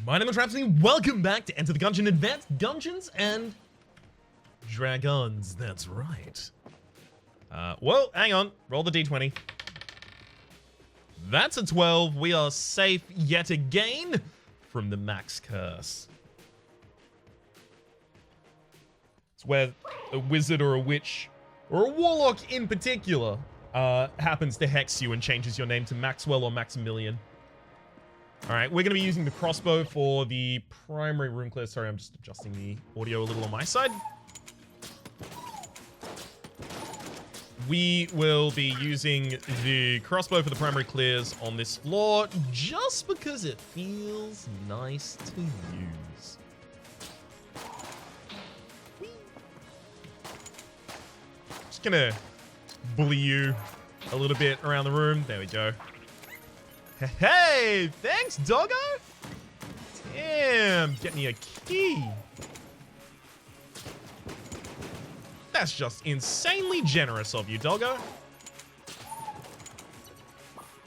My name is Rhapsody. Welcome back to Enter the Gungeon Advanced Gungeons and Dragons. That's right. Whoa, hang on. Roll the d20. That's a 12. We are safe yet again from the max curse. It's where a wizard or a witch or a warlock in particular happens to hex you and changes your name to Maxwell or Maximilian. Alright, we're going to be using the crossbow for the primary room clear. Sorry, I'm just adjusting the audio a little on my side. We will be using the crossbow for the primary clears on this floor just because it feels nice to use. Just gonna bully you a little bit around the room. There we go. Hey, thanks, doggo. Damn, get me a key. That's just insanely generous of you, doggo.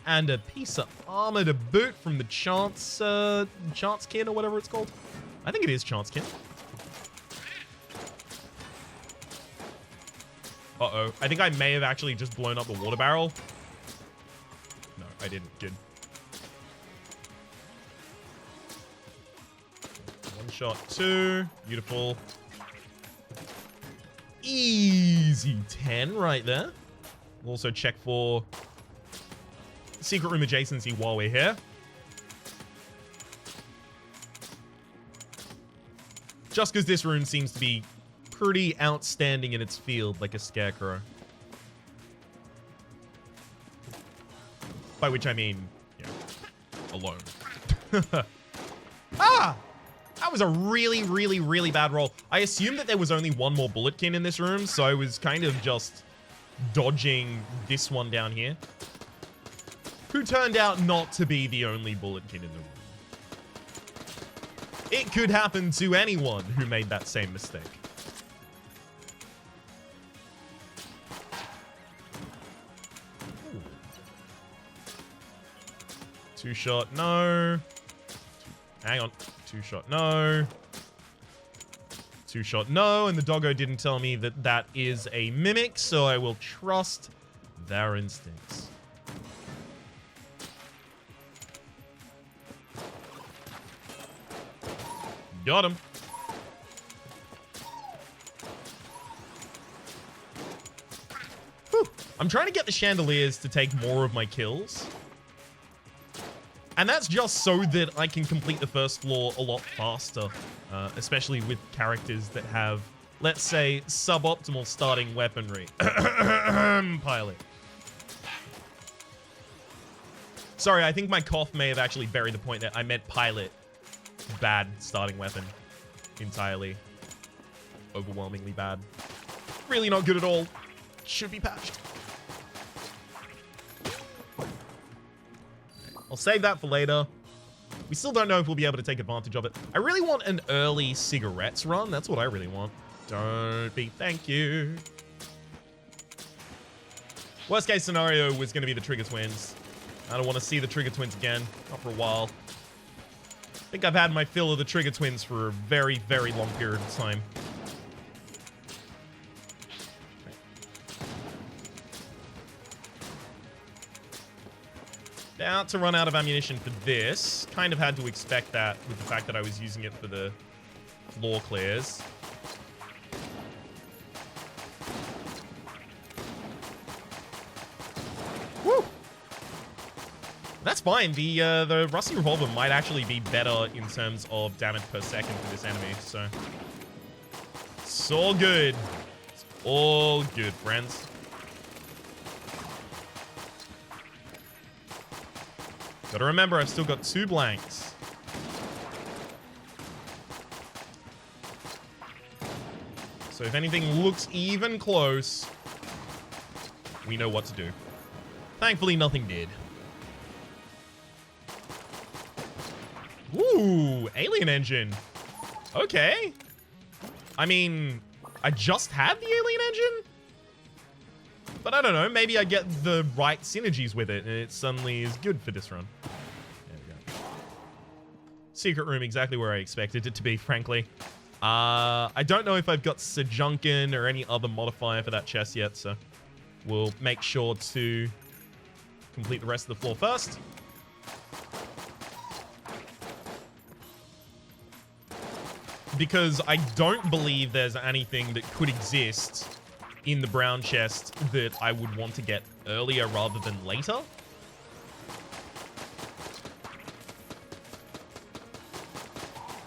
And a piece of armor to boot from the Chance Kin or whatever it's called. I think it is Chance Kin. Uh-oh. I think I may have actually just blown up the water barrel. No, I didn't. Good. One shot, two. Beautiful. Easy 10 right there. We'll also check for secret room adjacency while we're here. Just because this room seems to be pretty outstanding in its field, like a scarecrow. By which I mean, yeah, alone. Ah! That was a really, really, really bad roll. I assumed that there was only one more bulletkin in this room, so I was kind of just dodging this one down here. Who turned out not to be the only bulletkin in the room. It could happen to anyone who made that same mistake. Ooh. Two shot, no. Hang on. Two shot, no. Two shot, no. And the doggo didn't tell me that that is a mimic, so I will trust their instincts. Got him. Whew. I'm trying to get the chandeliers to take more of my kills. And that's just so that I can complete the first floor a lot faster, especially with characters that have, let's say, suboptimal starting weaponry. Pilot. Sorry, I think my cough may have actually buried the point that I meant pilot. Bad starting weapon. Entirely. Overwhelmingly bad. Really not good at all. Should be patched. I'll save that for later. We still don't know if we'll be able to take advantage of it. I really want an early cigarettes run. That's what I really want. Don't be. Thank you. Worst case scenario was going to be the Trigger Twins. I don't want to see the Trigger Twins again. Not for a while. I think I've had my fill of the Trigger Twins for a very, very long period of time. About to run out of ammunition for this. Kind of had to expect that with the fact that I was using it for the floor clears. Woo! That's fine. The Rusty Revolver might actually be better in terms of damage per second for this enemy, so it's all good. It's all good, friends. Gotta remember, I've still got 2 blanks. So if anything looks even close, we know what to do. Thankfully, nothing did. Ooh, alien engine. Okay. I mean, I just had the alien engine? But I don't know, maybe I get the right synergies with it and it suddenly is good for this run. There we go. Secret room exactly where I expected it to be, frankly. I don't know if I've got Sejunkin or any other modifier for that chest yet, so we'll make sure to complete the rest of the floor first. Because I don't believe there's anything that could exist in the brown chest that I would want to get earlier rather than later.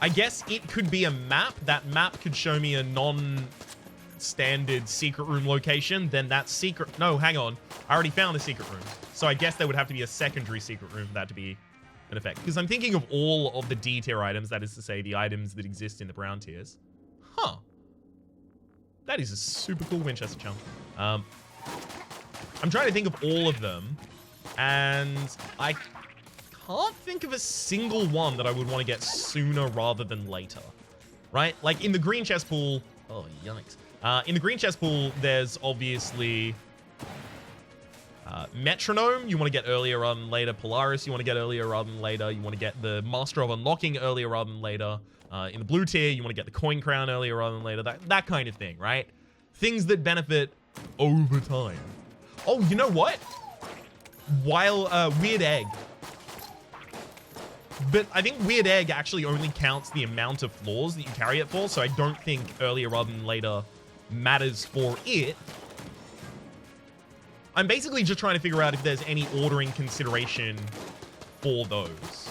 I guess it could be a map. That map could show me a non-standard secret room location. Then that secret... No, hang on. I already found a secret room. So I guess there would have to be a secondary secret room for that to be an effect. Because I'm thinking of all of the D tier items. That is to say, the items that exist in the brown tiers. Huh. That is a super cool Winchester chunk. I'm trying to think of all of them. And I can't think of a single one that I would want to get sooner rather than later. Right? Like in the green chest pool... Oh, yikes. In the green chest pool, there's obviously... Metronome, you want to get earlier rather than later. Polaris, you want to get earlier rather than later. You want to get the Master of Unlocking earlier rather than later. In the blue tier, you want to get the Coin Crown earlier rather than later. That kind of thing, right? Things that benefit over time. Oh, you know what? Weird Egg. But I think Weird Egg actually only counts the amount of floors that you carry it for, so I don't think earlier rather than later matters for it. I'm basically just trying to figure out if there's any ordering consideration for those.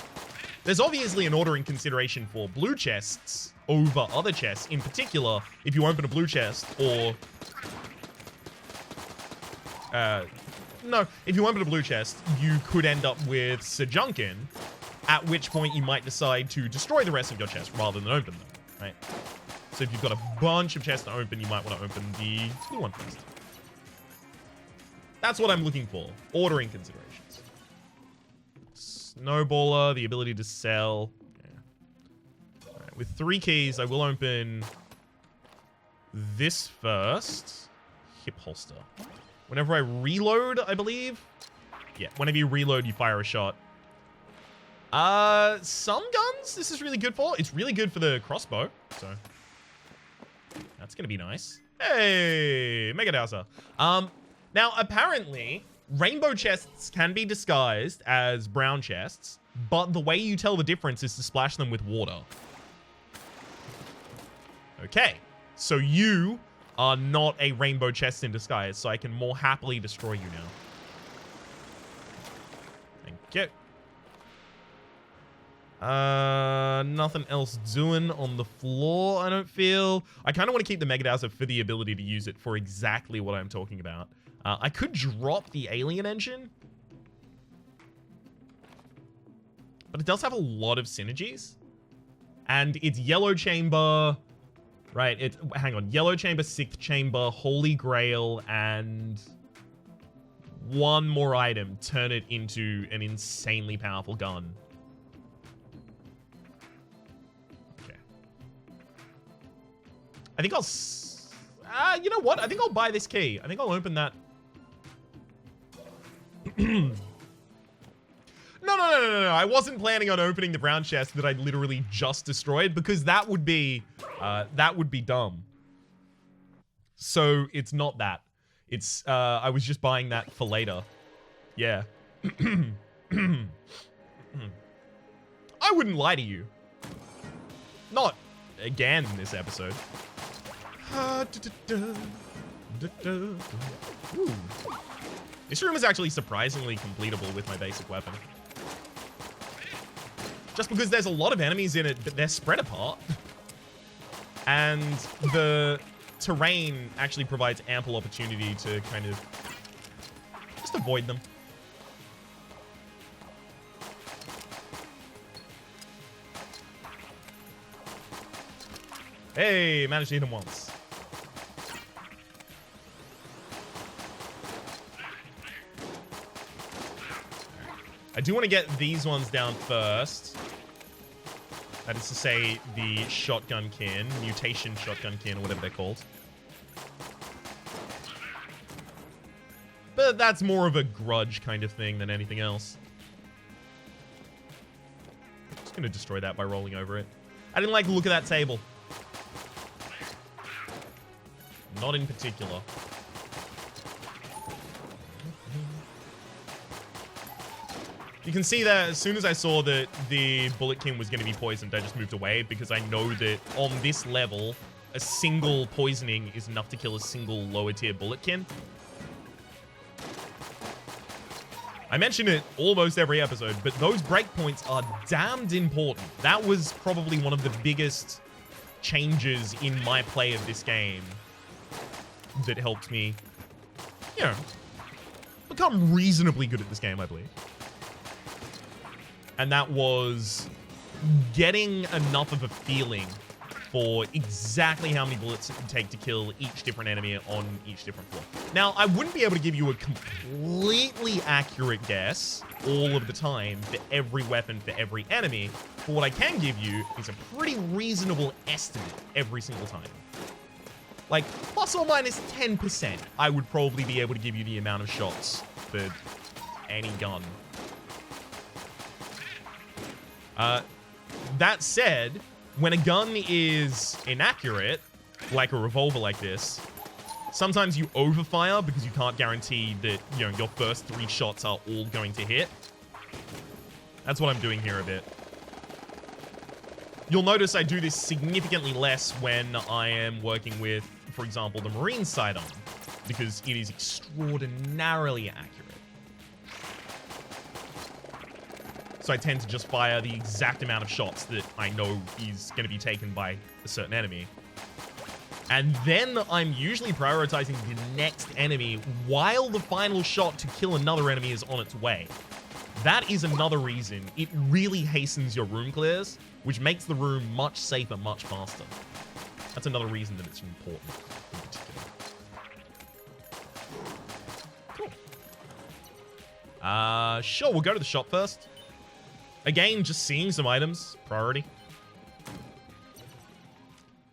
There's obviously an ordering consideration for blue chests over other chests. In particular, if you open a blue chest or... no, if you open a blue chest, you could end up with Sejunkin, at which point you might decide to destroy the rest of your chest rather than open them, right? So if you've got a bunch of chests to open, you might want to open the blue one first. That's what I'm looking for. Ordering considerations. Snowballer, the ability to sell. Yeah. All right, with 3 keys, I will open this first. Hip holster. Whenever I reload, I believe. Yeah, whenever you reload, you fire a shot. Some guns this is really good for. It's really good for the crossbow, so that's gonna be nice. Hey, Mega Dowser. Now apparently rainbow chests can be disguised as brown chests, but the way you tell the difference is to splash them with water. Okay, so you are not a rainbow chest in disguise, so I can more happily destroy you now. Thank you. Nothing else doing on the floor, I don't feel. I kind of want to keep the Mega Dowser for the ability to use it for exactly what I'm talking about. I could drop the alien engine, but it does have a lot of synergies. And it's yellow chamber, right? Hang on, yellow chamber, 6th chamber, holy grail, and one more item. Turn it into an insanely powerful gun. Okay. I think I'll... you know what? I think I'll buy this key. I think I'll open that. No. I wasn't planning on opening the brown chest that I literally just destroyed, because that would be dumb. So it's not that. It's I was just buying that for later. Yeah. I wouldn't lie to you. Not again this episode. Ooh. This room is actually surprisingly completable with my basic weapon. Just because there's a lot of enemies in it, but they're spread apart. And the terrain actually provides ample opportunity to kind of just avoid them. Hey, managed to hit him once. I do want to get these ones down first. That is to say, the shotgun can, mutation shotgun can, or whatever they're called. But that's more of a grudge kind of thing than anything else. just gonna destroy that by rolling over it. I didn't like the look of that table. Not in particular. You can see that as soon as I saw that the Bulletkin was going to be poisoned, I just moved away because I know that on this level, a single poisoning is enough to kill a single lower tier Bulletkin. I mention it almost every episode, but those breakpoints are damned important. That was probably one of the biggest changes in my play of this game that helped me, you know, become reasonably good at this game, I believe. And that was getting enough of a feeling for exactly how many bullets it would take to kill each different enemy on each different floor. Now, I wouldn't be able to give you a completely accurate guess all of the time for every weapon for every enemy, but what I can give you is a pretty reasonable estimate every single time. Like, plus or minus 10%, I would probably be able to give you the amount of shots for any gun. That said, when a gun is inaccurate, like a revolver like this, sometimes you overfire because you can't guarantee that, you know, your first 3 shots are all going to hit. That's what I'm doing here a bit. You'll notice I do this significantly less when I am working with, for example, the Marine sidearm, because it is extraordinarily accurate. So I tend to just fire the exact amount of shots that I know is going to be taken by a certain enemy. And then I'm usually prioritizing the next enemy while the final shot to kill another enemy is on its way. That is another reason it really hastens your room clears, which makes the room much safer, much faster. That's another reason that it's important in particular. Cool. Sure, we'll go to the shop first. Again, just seeing some items. Priority.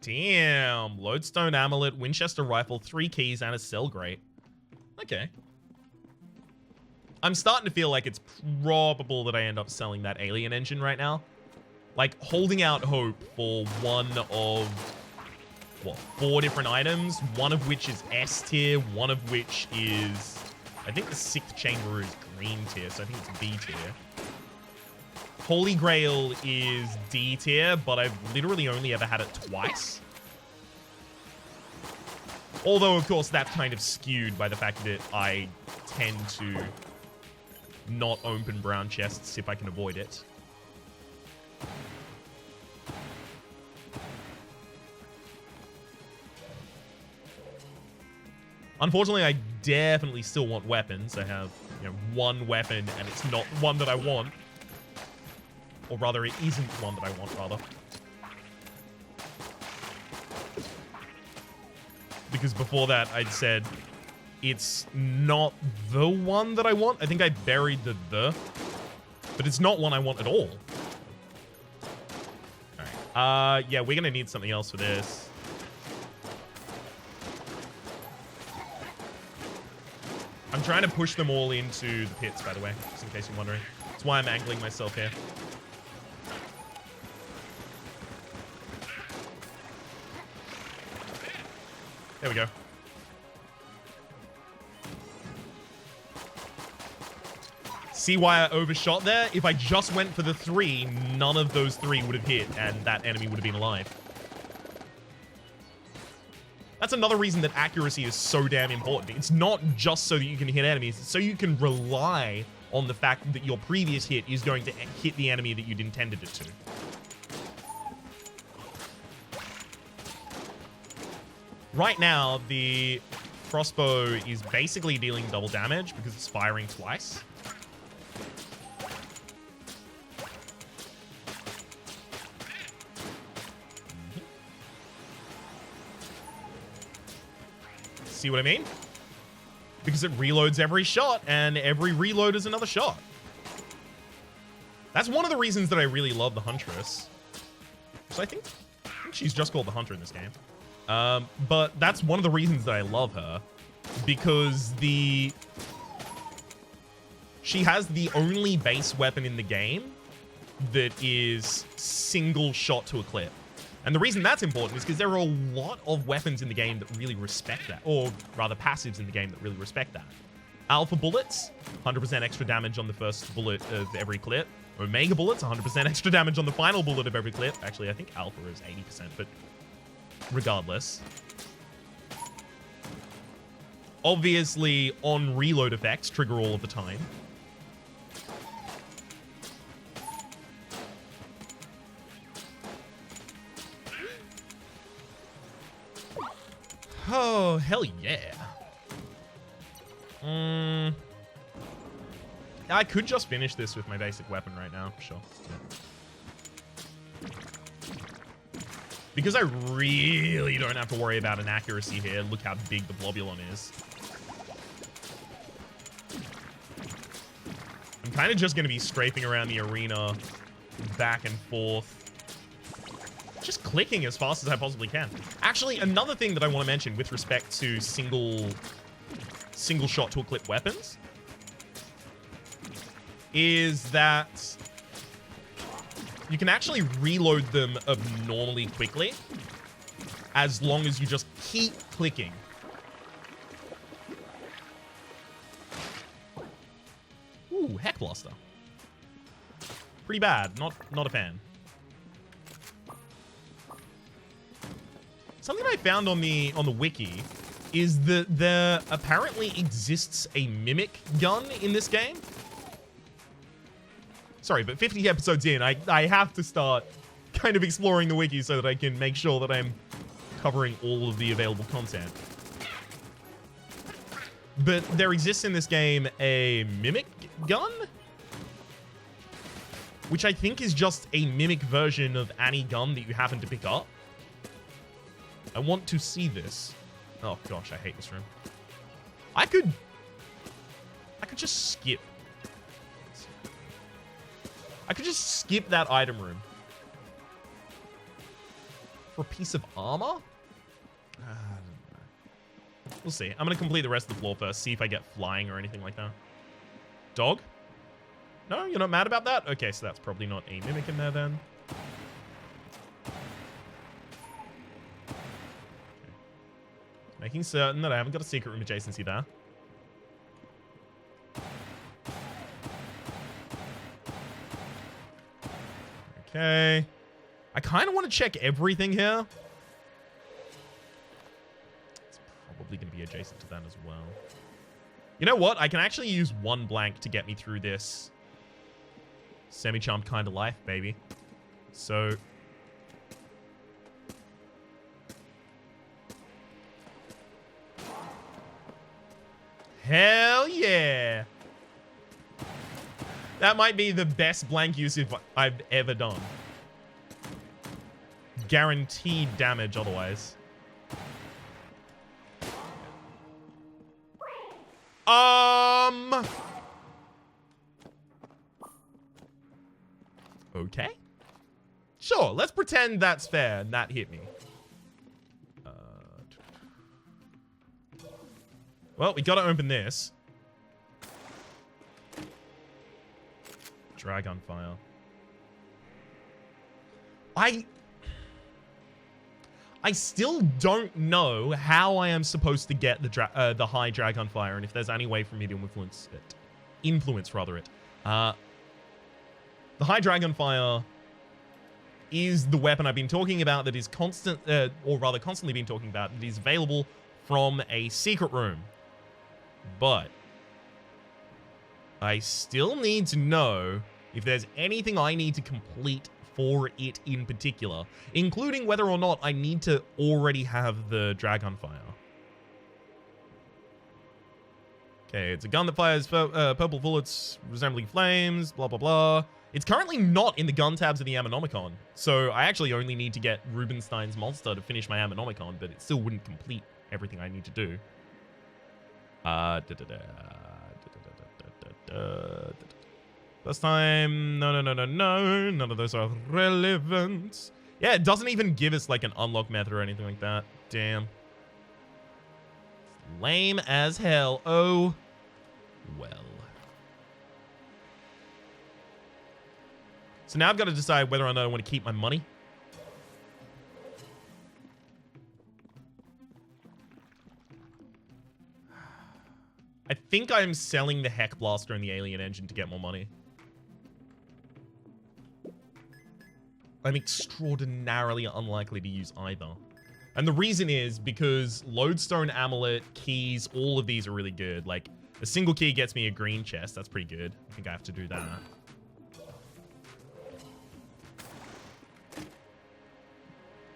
Damn. Lodestone Amulet, Winchester Rifle, 3 keys, and a cell grate. Okay. I'm starting to feel like it's probable that I end up selling that alien engine right now. Like, holding out hope for one of, what, 4 different items? One of which is S tier, one of which is, I think the 6th chamber is green tier, so I think it's B tier. Holy Grail is D tier, but I've literally only ever had it twice. Although, of course, that's kind of skewed by the fact that I tend to not open brown chests if I can avoid it. Unfortunately, I definitely still want weapons. I have, you know, 1 weapon, and it's not one that I want. Or rather, it isn't one that I want, rather. Because before that, I'd said it's not the one that I want. I think I buried the. But it's not one I want at all. Alright. Yeah, we're gonna need something else for this. I'm trying to push them all into the pits, by the way, just in case you're wondering. That's why I'm angling myself here. There we go. See why I overshot there? If I just went for the 3, none of those 3 would have hit, and that enemy would have been alive. That's another reason that accuracy is so damn important. It's not just so that you can hit enemies, it's so you can rely on the fact that your previous hit is going to hit the enemy that you'd intended it to. Right now, the crossbow is basically dealing double damage because it's firing twice. See what I mean? Because it reloads every shot, and every reload is another shot. That's one of the reasons that I really love the Huntress. So I think she's just called the Hunter in this game. But that's one of the reasons that I love her, because she has the only base weapon in the game that is single shot to a clip. And the reason that's important is because there are a lot of weapons in the game that really respect that, or rather passives in the game that really respect that. Alpha bullets, 100% extra damage on the first bullet of every clip. Omega bullets, 100% extra damage on the final bullet of every clip. Actually, I think alpha is 80%, but regardless. Obviously, on reload effects trigger all of the time. Oh, hell yeah. I could just finish this with my basic weapon right now. Sure. Yeah. Because I really don't have to worry about an accuracy here. Look how big the Globulon is. I'm kind of just going to be strafing around the arena back and forth. Just clicking as fast as I possibly can. Actually, another thing that I want to mention with respect to single shot to a clip weapons is that you can actually reload them abnormally quickly as long as you just keep clicking. Ooh, Heck Blaster. Pretty bad. Not a fan. Something I found on the wiki is that there apparently exists a mimic gun in this game. Sorry, but 50 episodes in, I have to start kind of exploring the wiki so that I can make sure that I'm covering all of the available content. But there exists in this game a mimic gun, which I think is just a mimic version of any gun that you happen to pick up. I want to see this. Oh gosh, I hate this room. I could just skip. I could just skip that item room. For a piece of armor? I don't know. We'll see. I'm going to complete the rest of the floor first, see if I get flying or anything like that. Dog? No, you're not mad about that? Okay, so that's probably not a mimic in there then. Making certain that I haven't got a secret room adjacency there. Okay. I kind of want to check everything here. It's probably going to be adjacent to that as well. You know what? I can actually use one blank to get me through this semi-charmed kind of life, baby. So... hell yeah! That might be the best blank usage I've ever done. Guaranteed damage otherwise. Okay. Sure, let's pretend that's fair and that hit me. Well, we gotta open this. Dragon Fire. I still don't know how I am supposed to get the high Dragon Fire, and if there's any way for me to influence it. The high Dragon Fire is the weapon I've been talking about that is constantly been talking about, that is available from a secret room. But I still need to know if there's anything I need to complete for it in particular, including whether or not I need to already have the Dragon Fire. Okay, it's a gun that fires purple bullets resembling flames, blah, blah, blah. It's currently not in the gun tabs of the Ammonomicon, so I actually only need to get Rubinstein's monster to finish my Ammonomicon, but it still wouldn't complete everything I need to do. First time, no, none of those are relevant. Yeah, it doesn't even give us like an unlock method or anything like that. Damn. Lame as hell. Oh, well. So now I've got to decide whether or not I want to keep my money. I think I'm selling the Heck Blaster and the Alien Engine to get more money. I'm extraordinarily unlikely to use either. And the reason is because Lodestone Amulet, keys, all of these are really good. Like, a single key gets me a green chest. That's pretty good. I think I have to do that.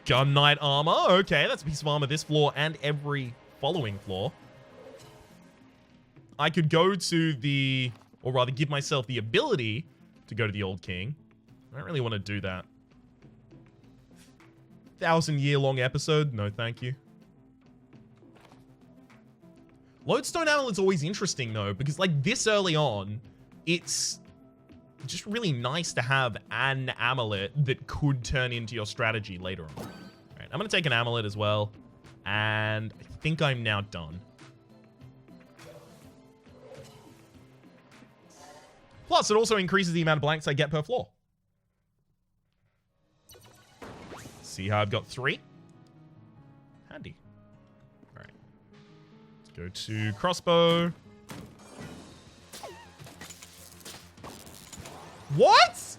Gun Knight armor. Okay, that's a piece of armor this floor and every following floor. I could go to the, or rather give myself the ability to go to the Old King. I don't really want to do that. 1,000-year-long episode? No, thank you. Lodestone Amulet's always interesting, though, because, like, this early on, it's just really nice to have an amulet that could turn into your strategy later on. All right, I'm going to take an amulet as well, and I think I'm now done. Plus, it also increases the amount of blanks I get per floor. See how I've got 3? Handy. All right. Let's go to crossbow. What?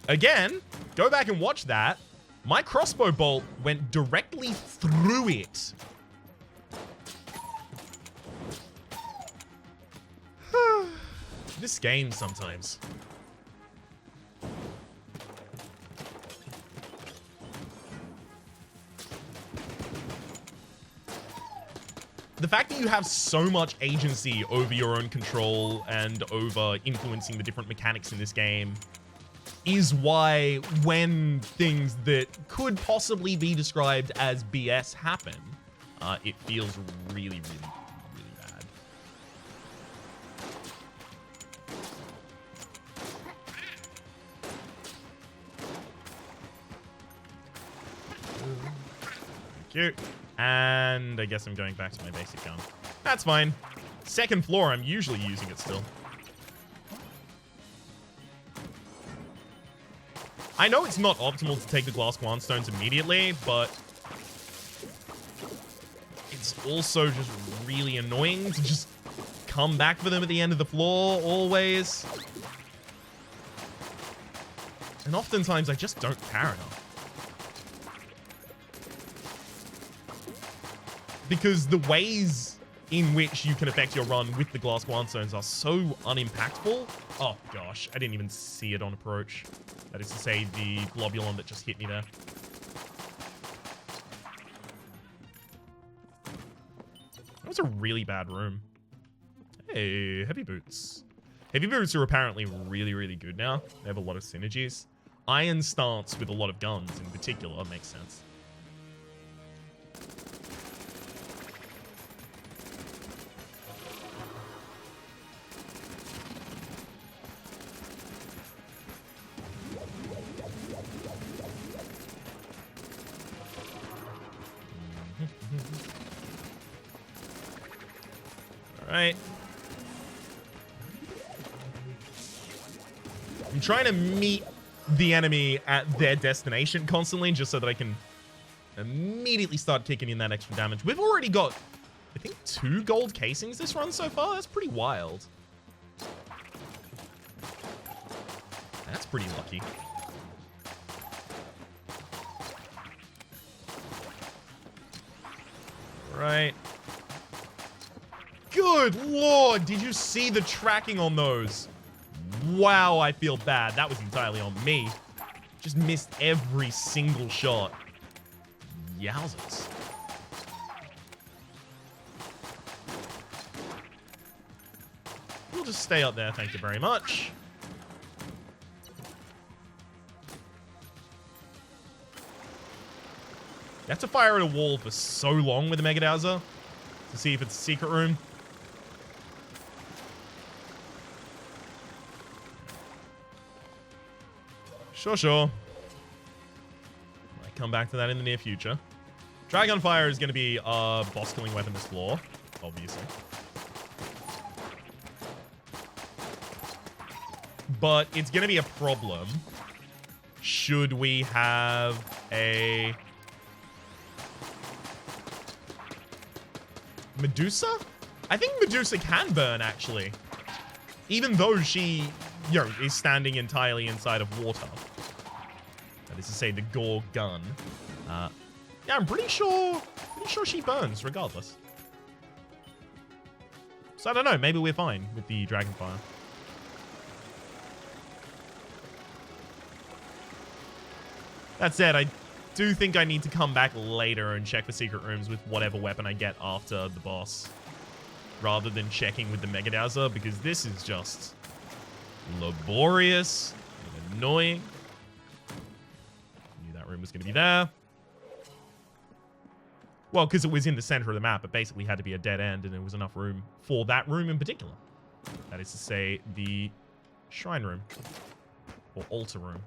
Again, go back and watch that. My crossbow bolt went directly through it. This game sometimes. The fact that you have so much agency over your own control and over influencing the different mechanics in this game is why when things that could possibly be described as BS happen, it feels really, really, really bad. Thank you. And I guess I'm going back to my basic gun. That's fine. Second floor, I'm usually using it still. I know it's not optimal to take the glass Stones immediately, but it's also just really annoying to just come back for them at the end of the floor, always. And oftentimes, I just don't care enough. Because the ways in which you can affect your run with the glass Stones are so unimpactful. Oh gosh, I didn't even see it on approach. That is to say, the globulon that just hit me there. That was a really bad room. Hey, heavy boots. Heavy boots are apparently really, really good now. They have a lot of synergies. Iron stance with a lot of guns in particular makes sense. Alright. I'm trying to meet the enemy at their destination constantly, just so that I can immediately start kicking in that extra damage. We've already got, I think, 2 gold casings this run so far. That's pretty wild. That's pretty lucky. Right. Good lord, did you see the tracking on those? Wow, I feel bad. That was entirely on me. Just missed every single shot. Yowzers. We'll just stay up there, thank you very much. You have to fire at a wall for so long with a Mega Dowser to see if it's a secret room. Sure. Might come back to that in the near future. Dragon Fire is going to be a boss-killing weapon this floor, obviously. but it's going to be a problem should we have a Medusa? I think Medusa can burn, actually. Even though she, is standing entirely inside of water. That is to say, the Gore gun. Yeah, I'm pretty sure she burns, regardless. So I don't know, maybe we're fine with the Dragonfire. That said, I do think I need to come back later and check the secret rooms with whatever weapon I get after the boss, rather than checking with the Mega Dowser, because this is just laborious and annoying. Knew that room was going to be there. Well, because it was in the center of the map, it basically had to be a dead end, and there was enough room for that room in particular. That is to say, the shrine room, or altar room.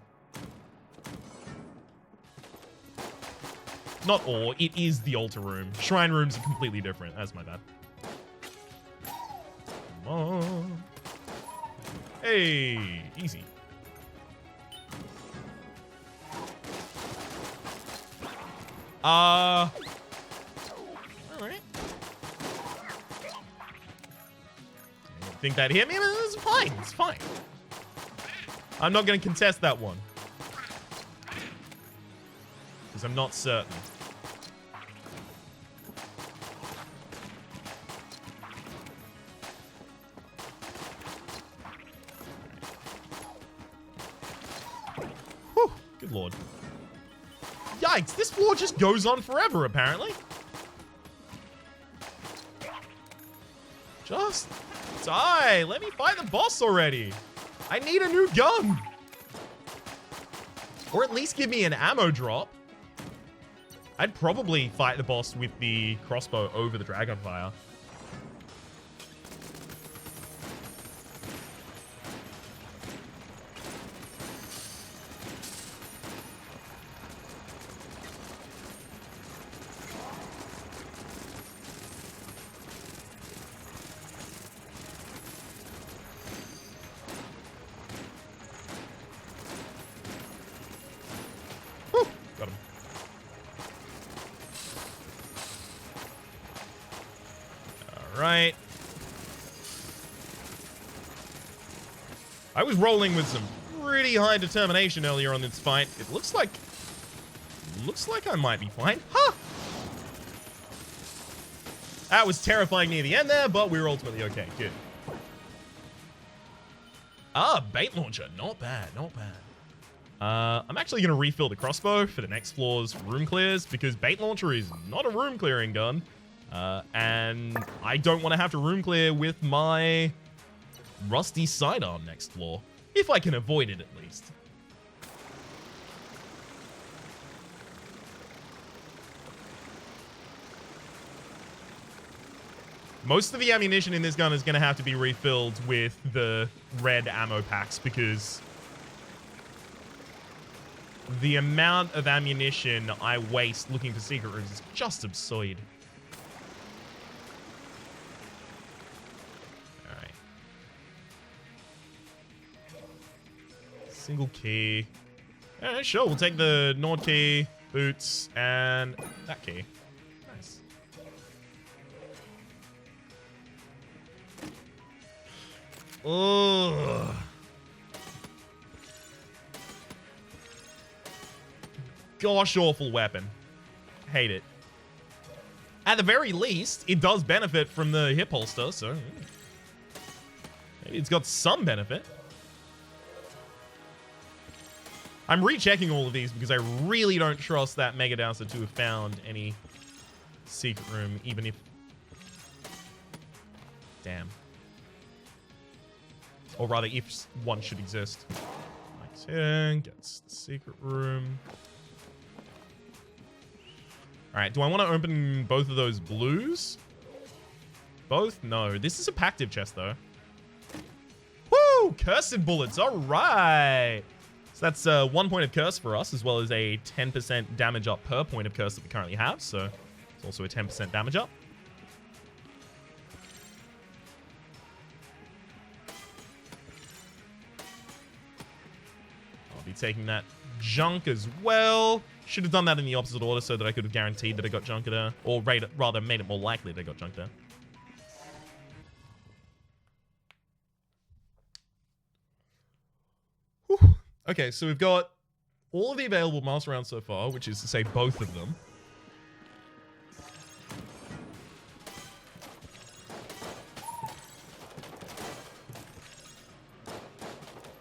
Not or, it is the altar room. Shrine rooms are completely different. That's my bad. Come on. Hey, easy. Alright. Think that hit me? It's fine. It's fine. I'm not going to contest that one. Because I'm not certain. Whew, good lord. Yikes, this floor just goes on forever, apparently. Just die. Let me fight the boss already. I need a new gun. Or at least give me an ammo drop. I'd probably fight the boss with the crossbow over the Dragonfire. Got him. All right. I was rolling with some pretty high determination earlier on this fight. It looks like I might be fine. Huh! That was terrifying near the end there, but we were ultimately okay. Good. Ah, bait launcher. Not bad, not bad. I'm actually going to refill the crossbow for the next floor's room clears, because bait launcher is not a room clearing gun. And I don't want to have to room clear with my rusty sidearm next floor. If I can avoid it, at least. Most of the ammunition in this gun is going to have to be refilled with the red ammo packs, because the amount of ammunition I waste looking for secret rooms is just absurd. Alright. Single key. Alright, sure, we'll take the Nord key, boots, and that key. Nice. Ugh. Gosh, awful weapon. Hate it. At the very least, it does benefit from the hip holster, so maybe it's got some benefit. I'm rechecking all of these because I really don't trust that Mega Dowser to have found any secret room, even if... Damn. Or rather, if one should exist. Like 10, gets the secret room. Alright, do I want to open both of those blues? Both? No. This is a pactive chest, though. Woo! Cursed bullets. Alright! So that's 1 point of curse for us, as well as a 10% damage up per point of curse that we currently have. So it's also a 10% damage up. taking that junk as well. Should have done that in the opposite order so that I could have guaranteed that I got junk there. Or rather, made it more likely that I got junk there. Whew. Okay, so we've got all of the available master rounds so far, which is to say both of them.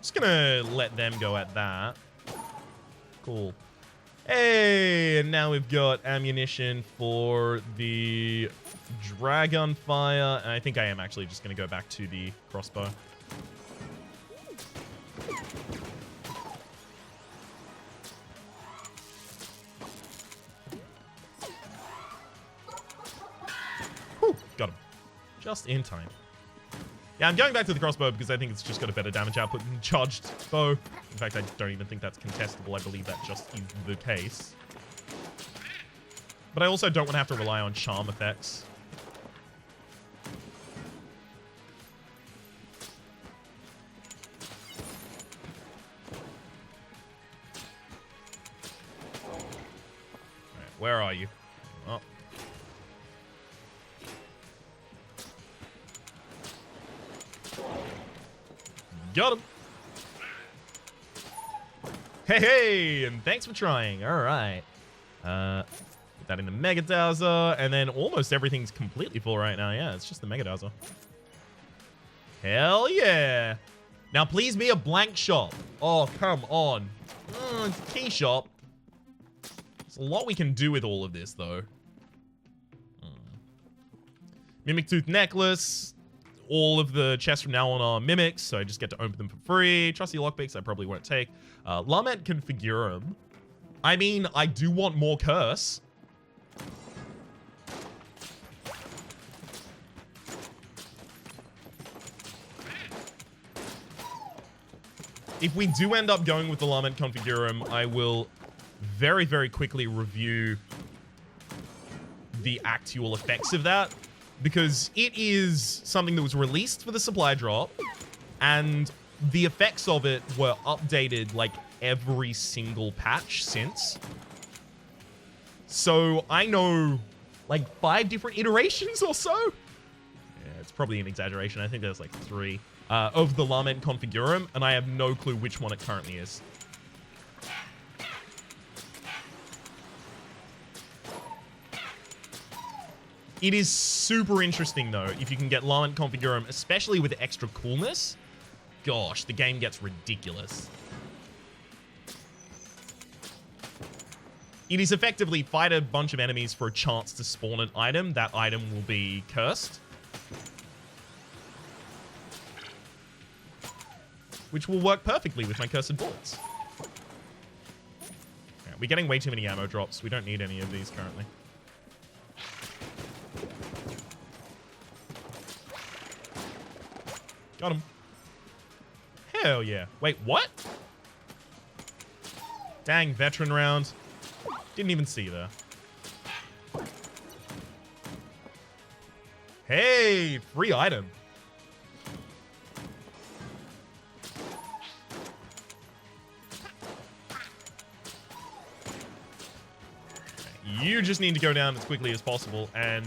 Just gonna let them go at that. Cool. Hey, and now we've got ammunition for the dragon fire. And I think I am actually just gonna go back to the crossbow. Whew, got him. Just in time. Yeah, I'm going back to the crossbow because I think it's just got a better damage output than charged bow. In fact, I don't even think that's contestable. I believe that just is the case. But I also don't want to have to rely on charm effects. Alright, where are you? Oh. Got him. Hey, and thanks for trying. All right. Put that in the Mega Dowser, and then almost everything's completely full right now. Yeah, it's just the Mega Dowser. Hell yeah. Now, please be a blank shop. Oh, come on. It's a key shop. There's a lot we can do with all of this, though. Mimic Tooth Necklace. All of the chests from now on are mimics, so I just get to open them for free. Trusty lockpicks I probably won't take. Lament Configurum. I mean, I do want more curse. If we do end up going with the Lament Configurum, I will very, very quickly review the actual effects of that. Because it is something that was released for the supply drop, and the effects of it were updated like every single patch since. So I know like 5 different iterations or so. Yeah, it's probably an exaggeration. I think there's like 3 of the Lament Configurum, and I have no clue which one it currently is. It is super interesting, though, if you can get Lament Configurum, especially with extra coolness. Gosh, the game gets ridiculous. It is effectively fight a bunch of enemies for a chance to spawn an item. That item will be cursed. Which will work perfectly with my cursed bullets. Yeah, we're getting way too many ammo drops. We don't need any of these currently. Got him. Hell yeah. Wait, what? Dang, veteran round. Didn't even see there. Hey, free item. You just need to go down as quickly as possible, and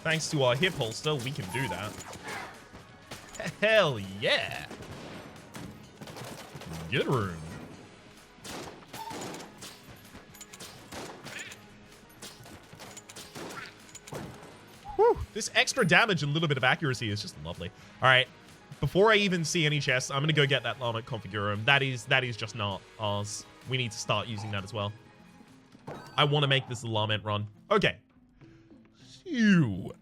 thanks to our hip holster, we can do that. Hell yeah! Good room. Whew, this extra damage and a little bit of accuracy is just lovely. All right, before I even see any chests, I'm gonna go get that Lament Configurum. That is just not ours. We need to start using that as well. I want to make this a Lament run. Okay. Phew.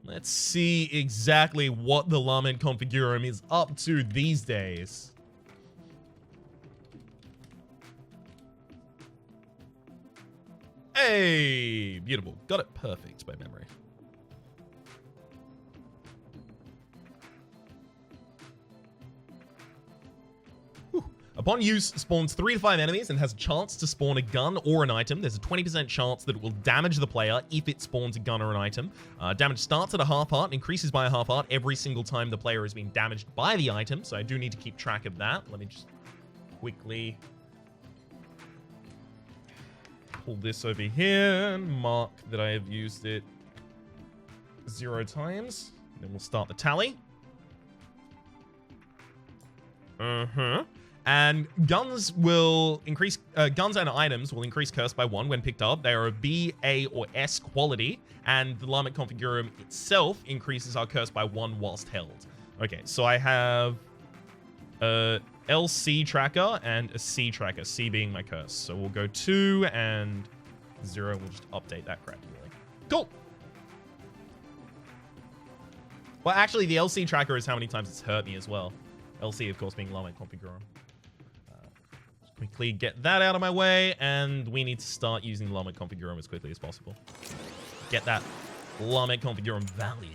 Let's see exactly what the Lament Configurum is up to these days. Hey, beautiful. Got it perfect by memory. Whew. Upon use, spawns 3 to 5 enemies and has a chance to spawn a gun or an item. There's a 20% chance that it will damage the player if it spawns a gun or an item. Damage starts at a half heart and increases by a half heart every single time the player has been damaged by the item. So I do need to keep track of that. Let me just quickly pull this over here and mark that I have used it 0 times. Then we'll start the tally. And guns will increase, guns and items will increase curse by 1 when picked up. They are a B, A, or S quality, and the Lamet Configurum itself increases our curse by 1 whilst held. Okay, so I have a LC tracker and a C tracker, C being my curse. So we'll go 2 and 0, we'll just update that crap. Cool. Well, actually, the LC tracker is how many times it's hurt me as well. LC, of course, being Lamet Configurum. Quickly get that out of my way, and we need to start using Lamet Configurum as quickly as possible. Get that Lamet Configurum value.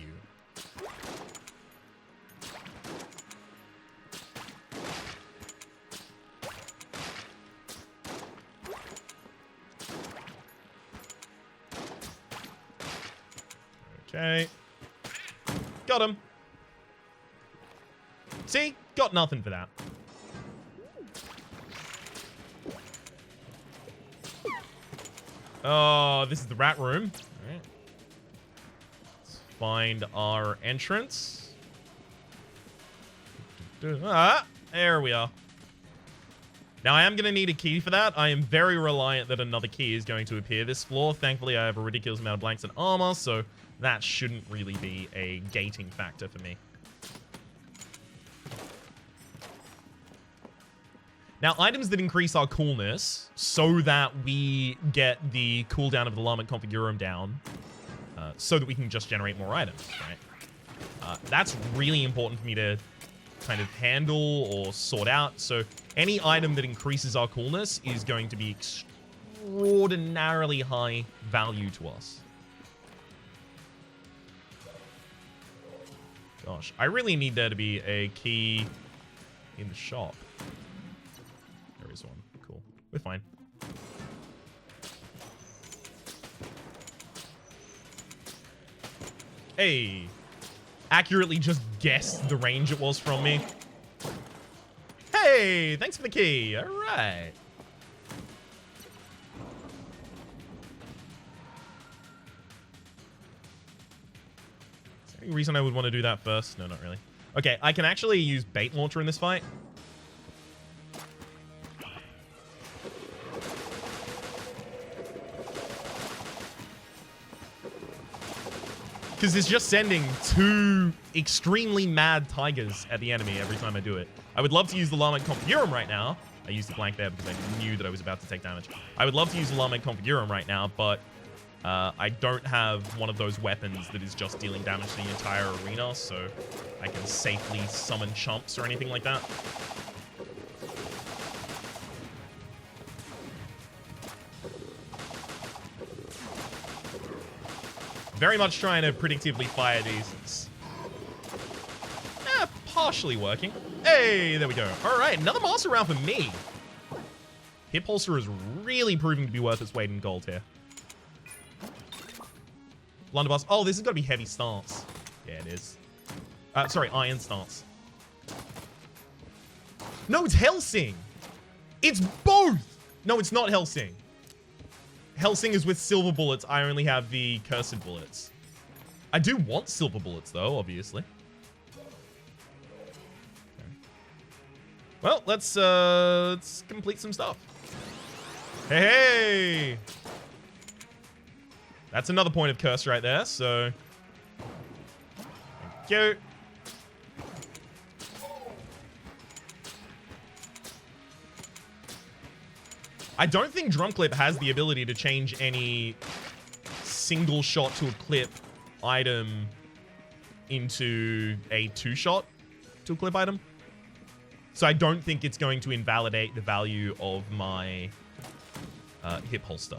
Okay. Got him. See? Got nothing for that. Oh, this is the rat room. All right. Let's find our entrance. Ah, there we are. Now, I am going to need a key for that. I am very reliant that another key is going to appear this floor. Thankfully, I have a ridiculous amount of blanks and armor, so that shouldn't really be a gating factor for me. Now, items that increase our coolness so that we get the cooldown of the Lamet Configurum down so that we can just generate more items, right? That's really important for me to kind of handle or sort out. So any item that increases our coolness is going to be extraordinarily high value to us. Gosh, I really need there to be a key in the shop. There is one. Cool. We're fine. Hey. Accurately just guessed the range it was from me. Hey, thanks for the key. All right. Is there any reason I would want to do that first? No, not really. Okay, I can actually use bait launcher in this fight. Because it's just sending 2 extremely mad tigers at the enemy every time I do it. I would love to use the Lamet Configurum right now. I used the blank there because I knew that I was about to take damage. I would love to use the Lamet Configurum right now, but I don't have one of those weapons that is just dealing damage to the entire arena, so I can safely summon chumps or anything like that. Very much trying to predictively fire these. It's partially working. Hey, there we go. All right, another master round for me. Hip holster is really proving to be worth its weight in gold here. Blunderbuss. Oh, this has got to be heavy stance. Yeah, it is. Sorry, iron stance. No, it's Helsing. It's both. No, it's not Helsing. Helsing is with silver bullets. I only have the cursed bullets. I do want silver bullets, though, obviously. Okay. Well, let's complete some stuff. Hey! That's another point of curse right there, so... Thank you. I don't think drum clip has the ability to change any single shot to a clip item into a 2-shot to a clip item. So I don't think it's going to invalidate the value of my hip holster.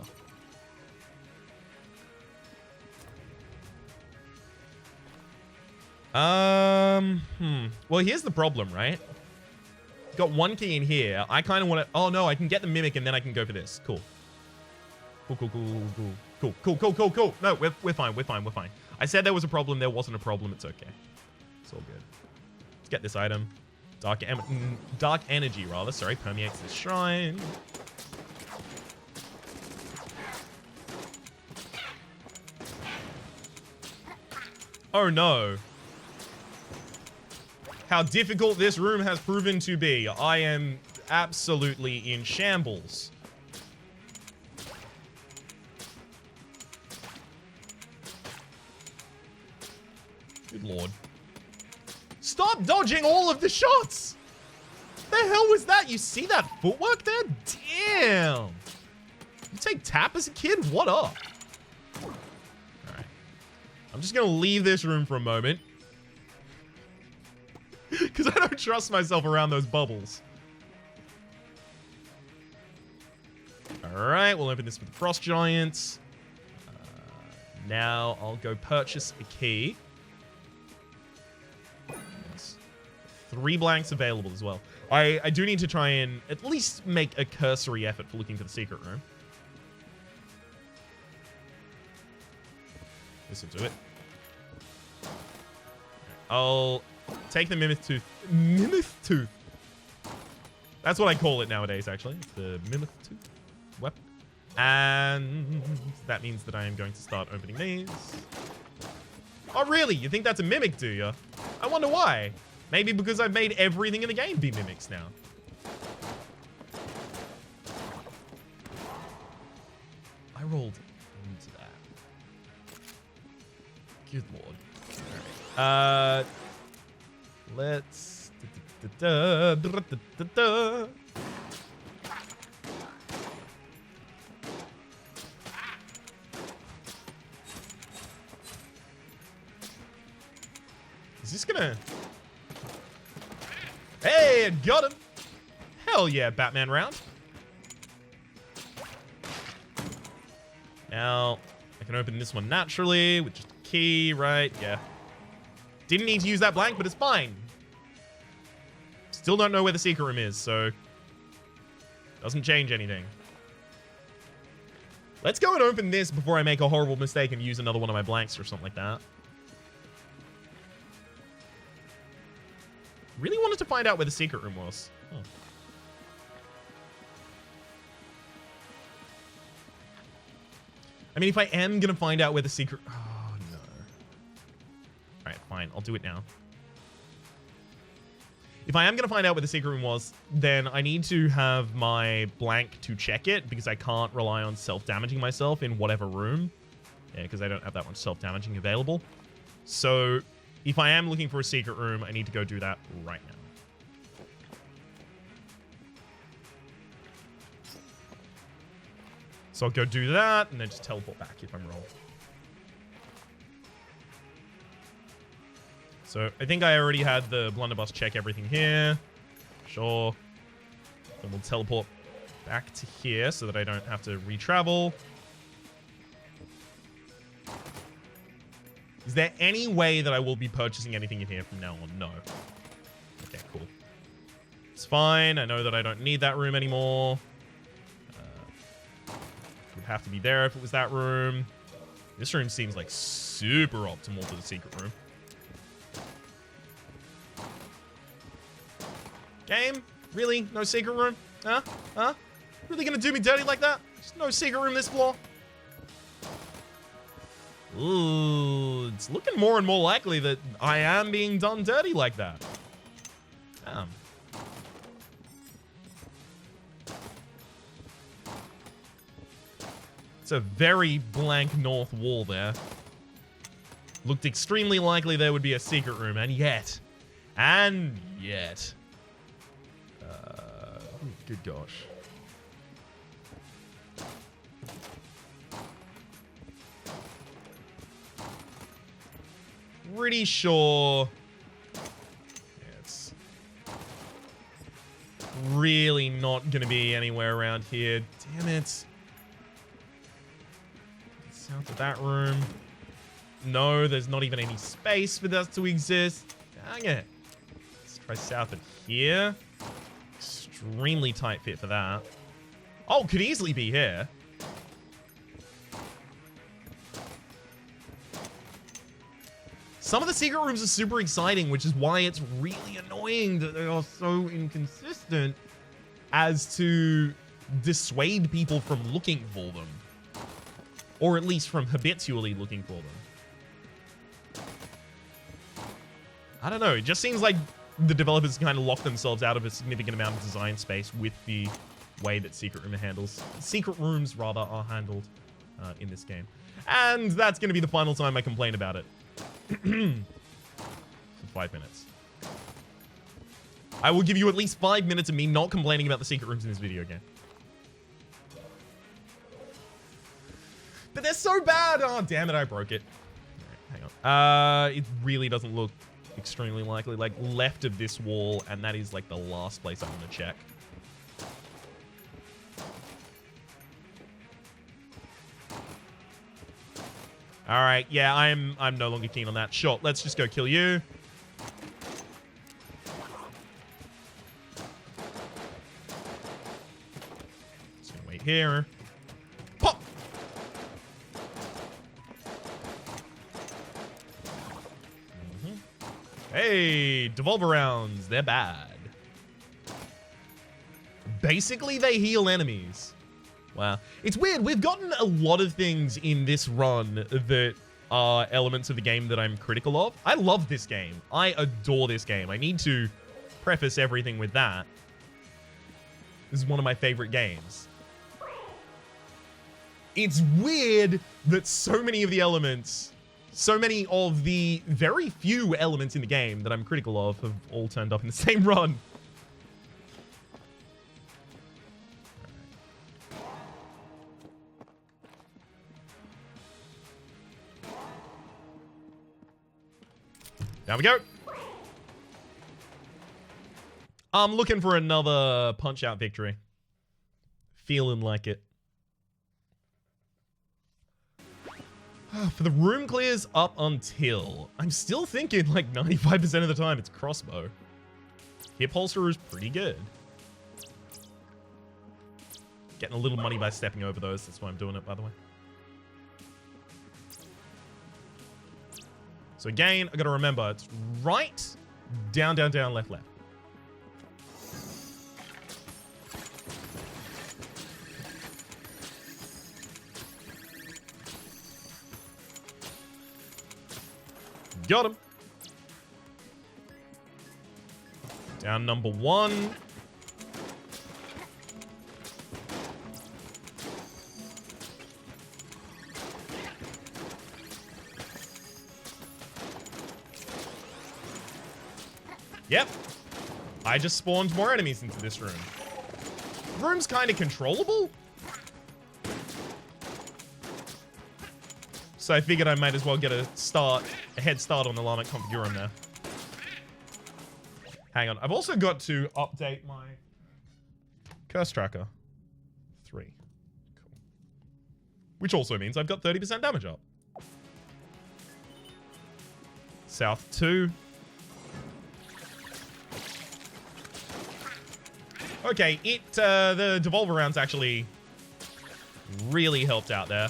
Well, here's the problem, right? got one key in here. I kind of want to... Oh, no, I can get the mimic and then I can go for this. Cool. Cool. No, we're fine. I said there was a problem. There wasn't a problem. It's okay. It's all good. Let's get this item. Dark energy, rather. Sorry, permeates this shrine. Oh, no. How difficult this room has proven to be. I am absolutely in shambles. Good lord. Stop dodging all of the shots! The hell was that? You see that footwork there? Damn! You take tap as a kid? What up? Alright. I'm just gonna leave this room for a moment. Because I don't trust myself around those bubbles. Alright, we'll open this with the Frost Giants. Now I'll go purchase a key. Yes. 3 blanks available as well. I do need to try and at least make a cursory effort for looking for the secret room. This will do it. I'll take the Mimith Tooth. Mimith Tooth. That's what I call it nowadays, actually. It's the Mimith Tooth weapon. And that means that I am going to start opening these. Oh, really? You think that's a mimic, do you? I wonder why. Maybe because I've made everything in the game be mimics now. I rolled into that. Good lord. All right. Let's... Is this gonna... Hey, I got him! Hell yeah, Batman round. Now, I can open this one naturally with just a key, right? Yeah. Didn't need to use that blank, but it's fine. Still don't know where the secret room is, so... Doesn't change anything. Let's go and open this before I make a horrible mistake and use another one of my blanks or something like that. Really wanted to find out where the secret room was. Oh. I mean, if I am going to find out where the secret... Oh, no. Alright, fine. I'll do it now. If I am going to find out where the secret room was, then I need to have my blank to check it, because I can't rely on self-damaging myself in whatever room. Yeah, because I don't have that much self-damaging available. So... if I am looking for a secret room, I need to go do that right now. So I'll go do that, and then just teleport back if I'm wrong. So I think I already had the blunderbuss check everything here. Sure. Then we'll teleport back to here so that I don't have to re-travel. Is there any way that I will be purchasing anything in here from now on? No. Okay, cool. It's fine. I know that I don't need that room anymore. Would have to be there if it was that room. This room seems like super optimal for the secret room. Game? Really? No secret room? Huh? Huh? Really gonna do me dirty like that? There's no secret room this floor? Ooh, it's looking more and more likely that I am being done dirty like that. Damn. It's a very blank north wall there. Looked extremely likely there would be a secret room, and yet. Good gosh. Pretty sure it's really not going to be anywhere around here. Damn it. South of that room. No, there's not even any space for that to exist. Dang it. Let's try south of here. Extremely tight fit for that. Oh, could easily be here. Some of the secret rooms are super exciting, which is why it's really annoying that they are so inconsistent as to dissuade people from looking for them. Or at least from habitually looking for them. I don't know, it just seems like the developers kind of lock themselves out of a significant amount of design space with the way that secret rooms rather are handled in this game. And that's going to be the final time I complain about it. For 5 minutes. I will give you at least 5 minutes of me not complaining about the secret rooms in this video game. But they're so bad! Oh, damn it, I broke it. All right, hang on. It really doesn't look extremely likely. Like, left of this wall, and that is, like, the last place I want to check. All right, yeah, I'm no longer keen on that. Sure, let's just go kill you. Just gonna wait here. Pop! Hey, devolver rounds, they're bad. Basically, they heal enemies. Wow. It's weird. We've gotten a lot of things in this run that are elements of the game that I'm critical of. I love this game. I adore this game. I need to preface everything with that. This is one of my favorite games. It's weird that so many of the elements, so many of the very few elements in the game that I'm critical of have all turned up in the same run. Down we go. I'm looking for another punch-out victory. Feeling like it. For the room clears up until... I'm still thinking like 95% of the time it's crossbow. Hip holster is pretty good. Getting a little money by stepping over those. That's why I'm doing it, by the way. So again, I gotta remember, it's right, down, down, down, left, left. Got him. Down number 1. Yep. I just spawned more enemies into this room. The room's kind of controllable. So I figured I might as well get a head start on the Llamek Configurum there. Hang on. I've also got to update my curse tracker. 3. Cool. Which also means I've got 30% damage up. South 2. Okay, the devolver rounds actually really helped out there.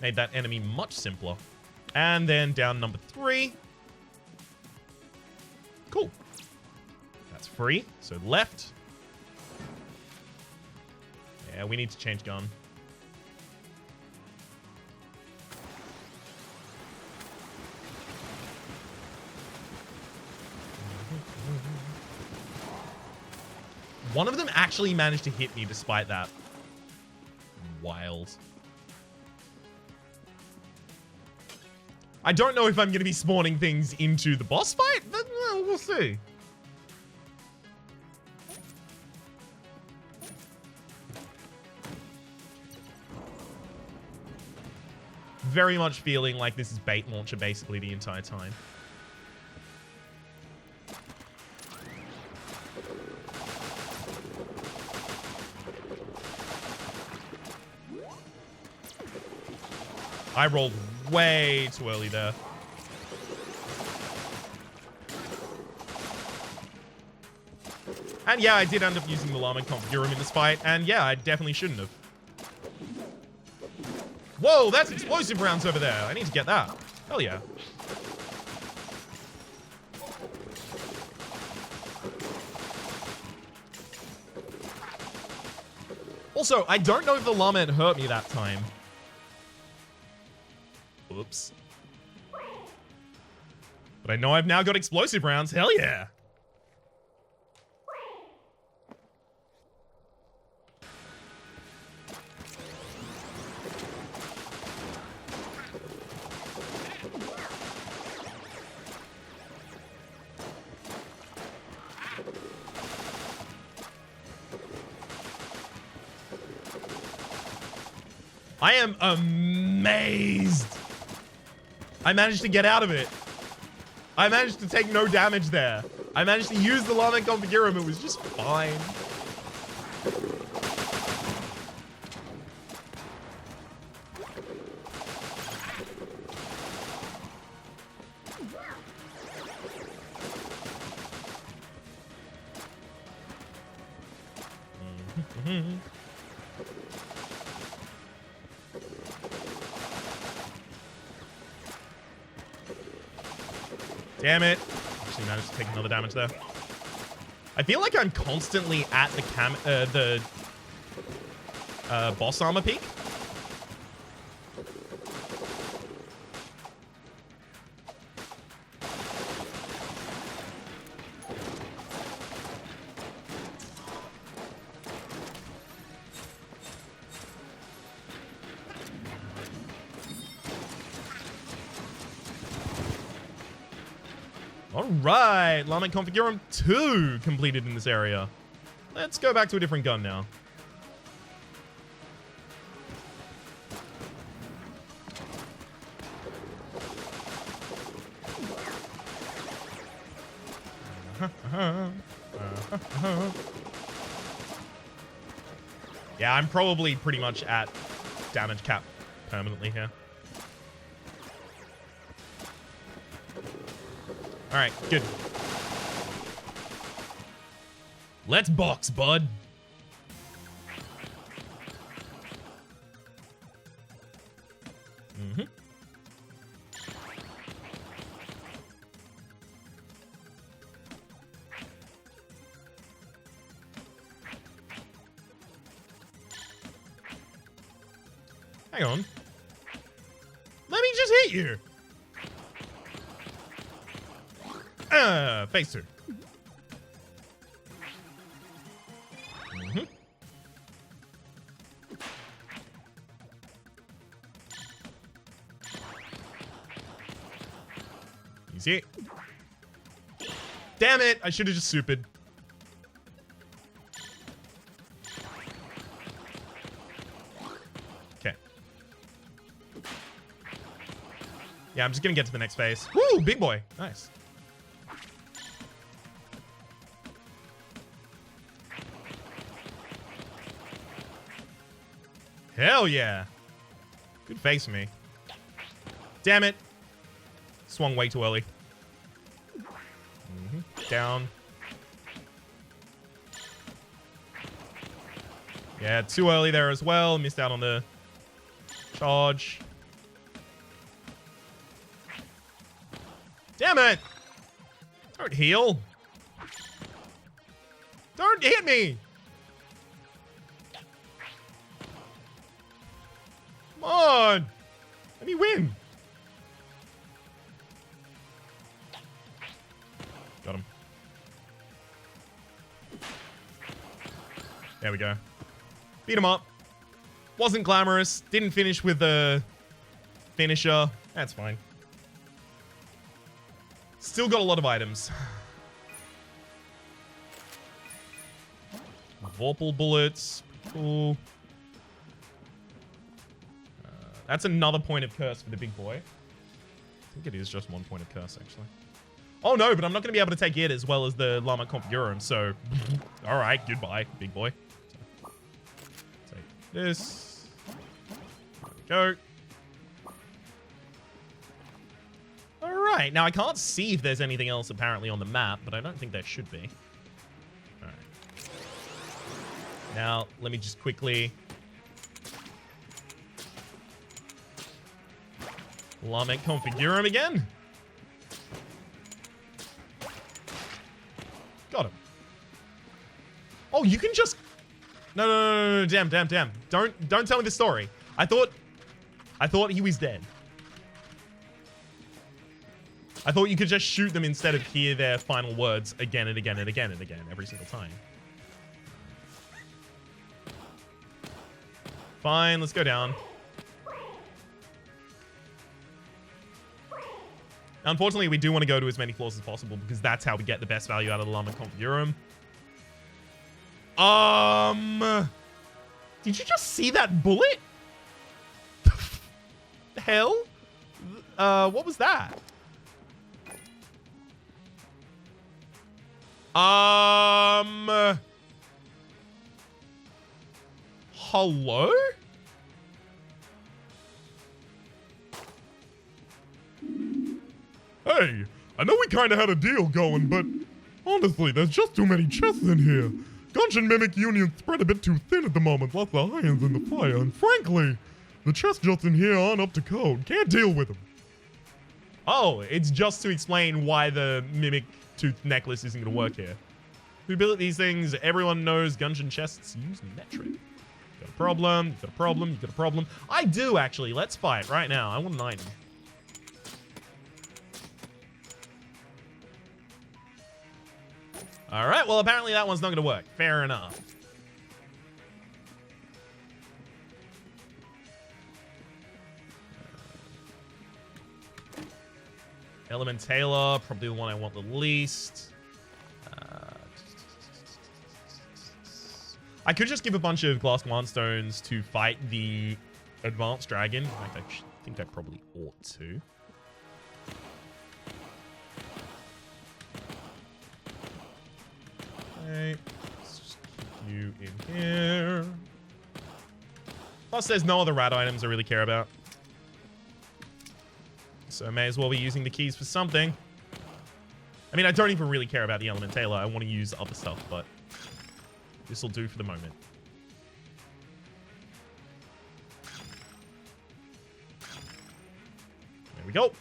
Made that enemy much simpler. And then down number 3. Cool. That's free. So left. Yeah, we need to change gun. One of them actually managed to hit me despite that. Wild. I don't know if I'm going to be spawning things into the boss fight, but well, we'll see. Very much feeling like this is bait launcher basically the entire time. I rolled way too early there. And yeah, I did end up using the llama configurum in this fight, and yeah, I definitely shouldn't have. Whoa, that's explosive rounds over there. I need to get that. Hell yeah. Also, I don't know if the llama had hurt me that time. Oops. But I know I've now got explosive rounds. Hell yeah. I am amazed. I managed to get out of it. I managed to take no damage there. I managed to use the llama configurum. It was just fine. Damn it. Actually managed to take another damage there. I feel like I'm constantly at the boss armor peak. Alright, Llama Configurum 2 completed in this area. Let's go back to a different gun now. Yeah, I'm probably pretty much at damage cap permanently here. All right, good. Let's box, bud. Mm-hmm. Hang on. Let me just hit you. Face her. Mm-hmm. Easy. Damn it! I should have just supered. Okay. Yeah, I'm just gonna get to the next phase. Woo! Big boy. Nice. Hell yeah. Good face me. Damn it. Swung way too early. Mm-hmm. Down. Yeah, too early there as well. Missed out on the charge. Damn it. Don't heal. Don't hit me. Come on! Let me win! Got him. There we go. Beat him up. Wasn't glamorous. Didn't finish with the finisher. That's fine. Still got a lot of items. Vorpal bullets. Cool. That's another point of curse for the big boy. I think it is just 1 point of curse, actually. Oh, no, but I'm not going to be able to take it as well as the Llama Configurum, so... All right, goodbye, big boy. So, take this. There we go. All right, now I can't see if there's anything else apparently on the map, but I don't think there should be. All right. Now, let me just quickly... Lament configure him again. Got him. Oh, you can just... No. Damn. Don't tell me the story. I thought he was dead. I thought you could just shoot them instead of hear their final words again and again and again and again every single time. Fine, let's go down. Unfortunately, we do want to go to as many floors as possible because that's how we get the best value out of the Lament Configurum. Did you just see that bullet? The hell? What was that? Hello? Hey, I know we kinda had a deal going, but honestly, there's just too many chests in here. Gungeon Mimic Union spread a bit too thin at the moment, lots of irons in the fire, and frankly, the chests just in here aren't up to code. Can't deal with them. Oh, it's just to explain why the Mimic Tooth necklace isn't going to work here. Who built these things? Everyone knows Gungeon chests use metric. You've got a problem, you've got a problem, you've got a problem. I do, actually. Let's fight right now. I want an item. All right, well, apparently that one's not going to work. Fair enough. Elementaler, probably the one I want the least. I could just give a bunch of glass command stones to fight the advanced dragon. In fact, I think I probably ought to. Okay, let's just keep you in here. Plus, there's no other rat items I really care about. So I may as well be using the keys for something. I mean, I don't even really care about the Elementaler. I want to use other stuff, but this will do for the moment. There we go.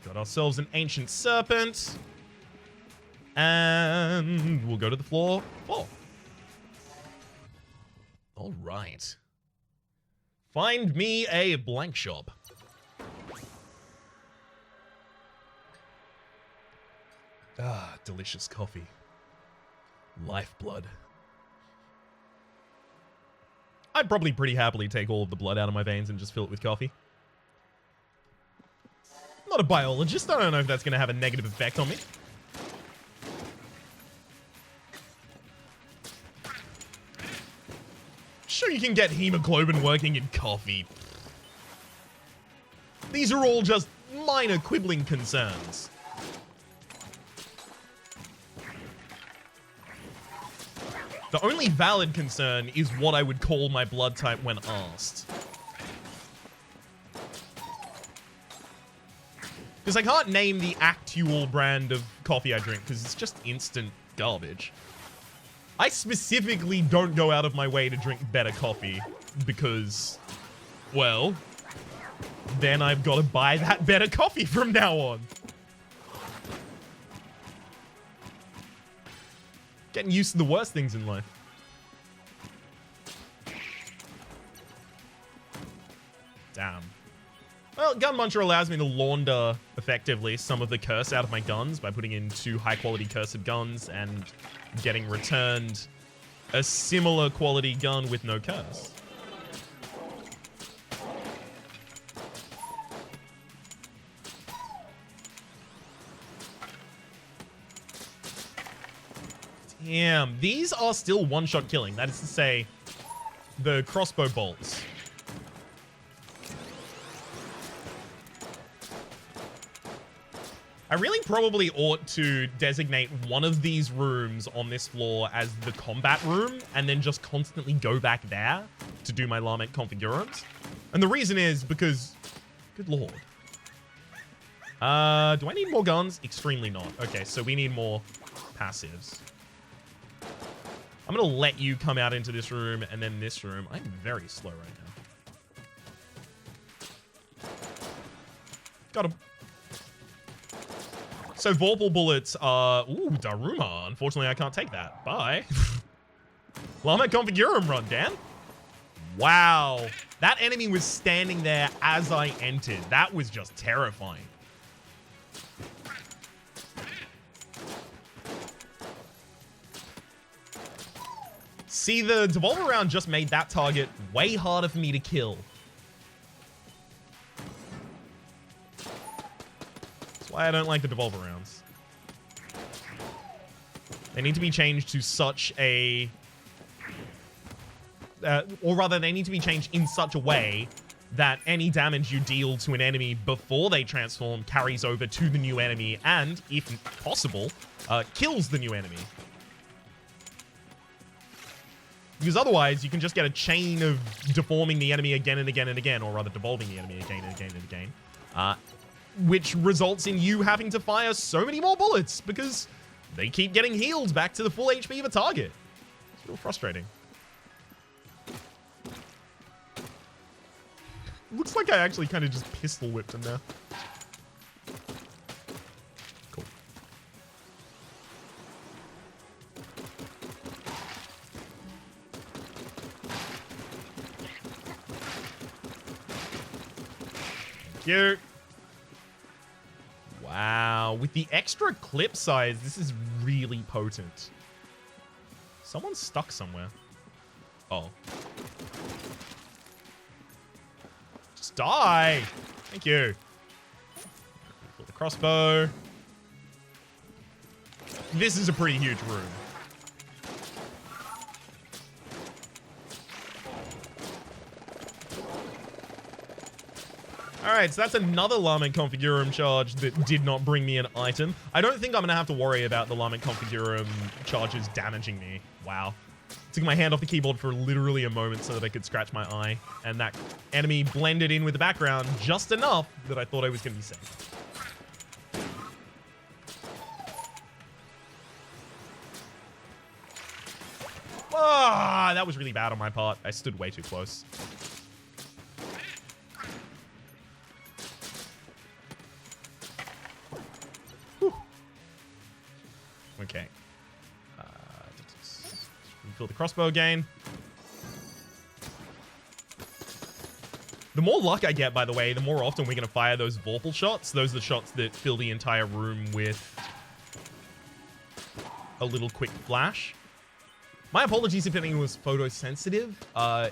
Got ourselves an Ancient Serpent. And we'll go to the floor 4. All right. Find me a blank shop. Ah, delicious coffee. Lifeblood. I'd probably pretty happily take all of the blood out of my veins and just fill it with coffee. I'm not a biologist. I don't know if that's going to have a negative effect on me. Sure, you can get hemoglobin working in coffee. These are all just minor quibbling concerns. The only valid concern is what I would call my blood type when asked. Because I can't name the actual brand of coffee I drink because it's just instant garbage. I specifically don't go out of my way to drink better coffee because, well, then I've got to buy that better coffee from now on. Getting used to the worst things in life. Damn. Well, Gun Muncher allows me to launder, effectively, some of the curse out of my guns by putting in 2 high-quality cursed guns and getting returned a similar quality gun with no curse. Damn, these are still one-shot killing. That is to say, the crossbow bolts. I really probably ought to designate one of these rooms on this floor as the combat room and then just constantly go back there to do my Lament Configurums. And the reason is because, good lord. Do I need more guns? Extremely not. Okay, so we need more passives. I'm going to let you come out into this room and then this room. I'm very slow right now. Got him. So Vorpal bullets are... Ooh, Daruma. Unfortunately, I can't take that. Bye. Lama Configurum run, Dan. Wow. That enemy was standing there as I entered. That was just terrifying. See, the Devolver round just made that target way harder for me to kill. That's why I don't like the Devolver rounds. They need to be changed to such a... or rather, they need to be changed in such a way that any damage you deal to an enemy before they transform carries over to the new enemy and, if possible, kills the new enemy. Because otherwise, you can just get a chain of deforming the enemy again and again and again, or rather devolving the enemy again and again and again, which results in you having to fire so many more bullets because they keep getting healed back to the full HP of a target. It's real frustrating. Looks like I actually kind of just pistol whipped him there. Cool. Thank you. Wow. With the extra clip size, this is really potent. Someone's stuck somewhere. Oh. Just die. Thank you. Pull the crossbow. This is a pretty huge room. Alright, so that's another Lament Configurum charge that did not bring me an item. I don't think I'm going to have to worry about the Lament Configurum charges damaging me. Wow. Took my hand off the keyboard for literally a moment so that I could scratch my eye. And that enemy blended in with the background just enough that I thought I was going to be safe. Ah, that was really bad on my part. I stood way too close. Whew. Okay. Refill the crossbow again. The more luck I get, by the way, the more often we're going to fire those Vorpal shots. Those are the shots that fill the entire room with a little quick flash. My apologies if anything was photosensitive. I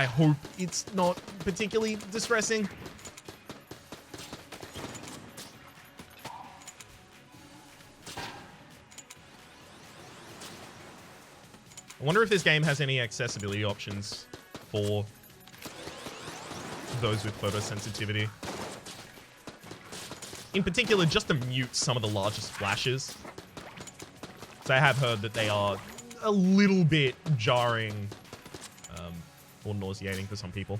hope it's not particularly distressing. I wonder if this game has any accessibility options for those with photosensitivity. In particular, just to mute some of the largest flashes. So I have heard that they are a little bit jarring or nauseating for some people.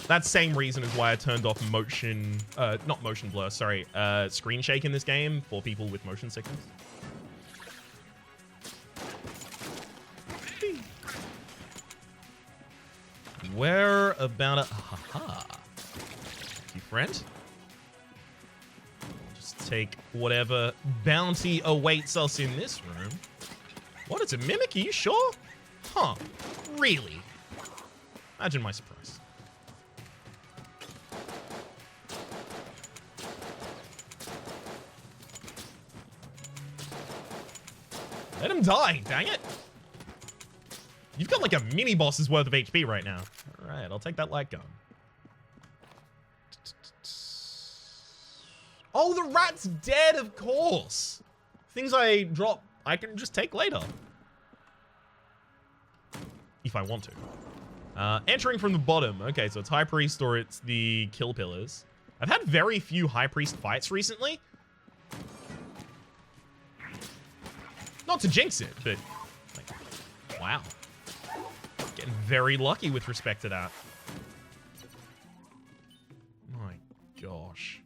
That same reason is why I turned off motion, not motion blur, sorry, screen shake in this game for people with motion sickness. Where about a... Haha. Thank you, friend. We'll just take whatever bounty awaits us in this room. What? It's a mimic? Are you sure? Huh. Really? Imagine my surprise. Let him die, dang it. You've got like a mini boss's worth of HP right now. All right, I'll take that light gun. Oh, the rat's dead, of course. Things I drop, I can just take later. If I want to. Entering from the bottom. Okay, so it's High Priest or it's the Kill Pillars. I've had very few High Priest fights recently. Not to jinx it, but like, wow. Getting very lucky with respect to that. My gosh.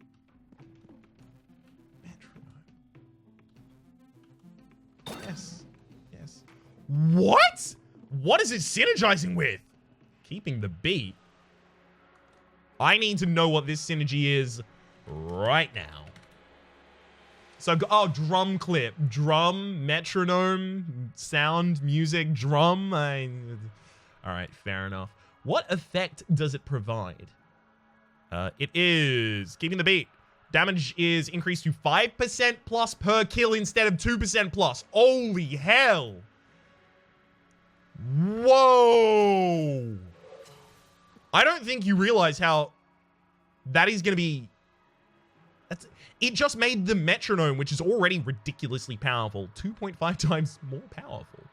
What? What is it synergizing with? Keeping the beat. I need to know what this synergy is right now. So I've got, oh, drum clip. Drum, metronome, sound, music, drum. All right, fair enough. What effect does it provide? It is keeping the beat. Damage is increased to 5% plus per kill instead of 2% plus. Holy hell. Whoa. I don't think you realize how that is going to be... It just made the metronome, which is already ridiculously powerful, 2.5 times more powerful.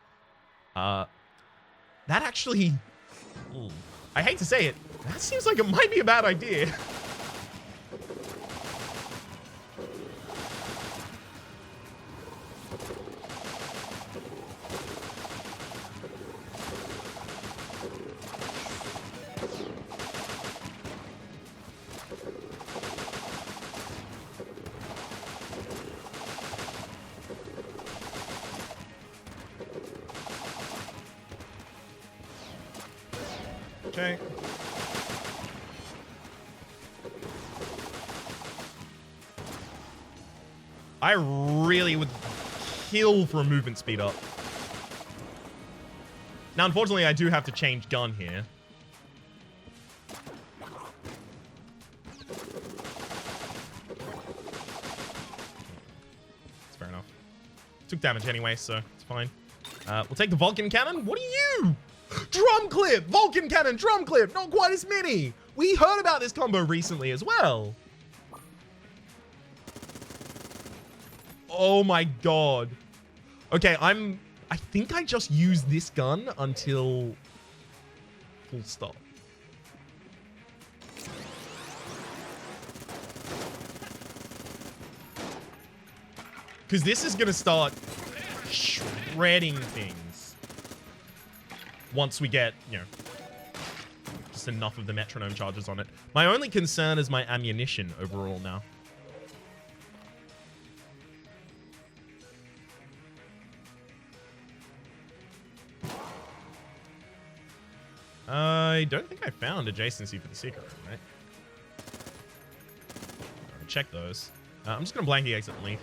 That actually... Ooh, I hate to say it, that seems like it might be a bad idea. Okay. I really would kill for a movement speed up. Now, unfortunately, I do have to change gun here. It's fair enough. Took damage anyway, so it's fine. We'll take the Vulcan Cannon. What are you? Drum clip! Vulcan Cannon, drum clip! Not quite as many! We heard about this combo recently as well. Oh my god. Okay, I think I just used this gun until full stop. Because this is going to start shredding things. Once we get, you know, just enough of the metronome charges on it. My only concern is my ammunition overall now. I don't think I found adjacency for the secret room, right? Alright, check those. I'm just going to blank the exit and leave.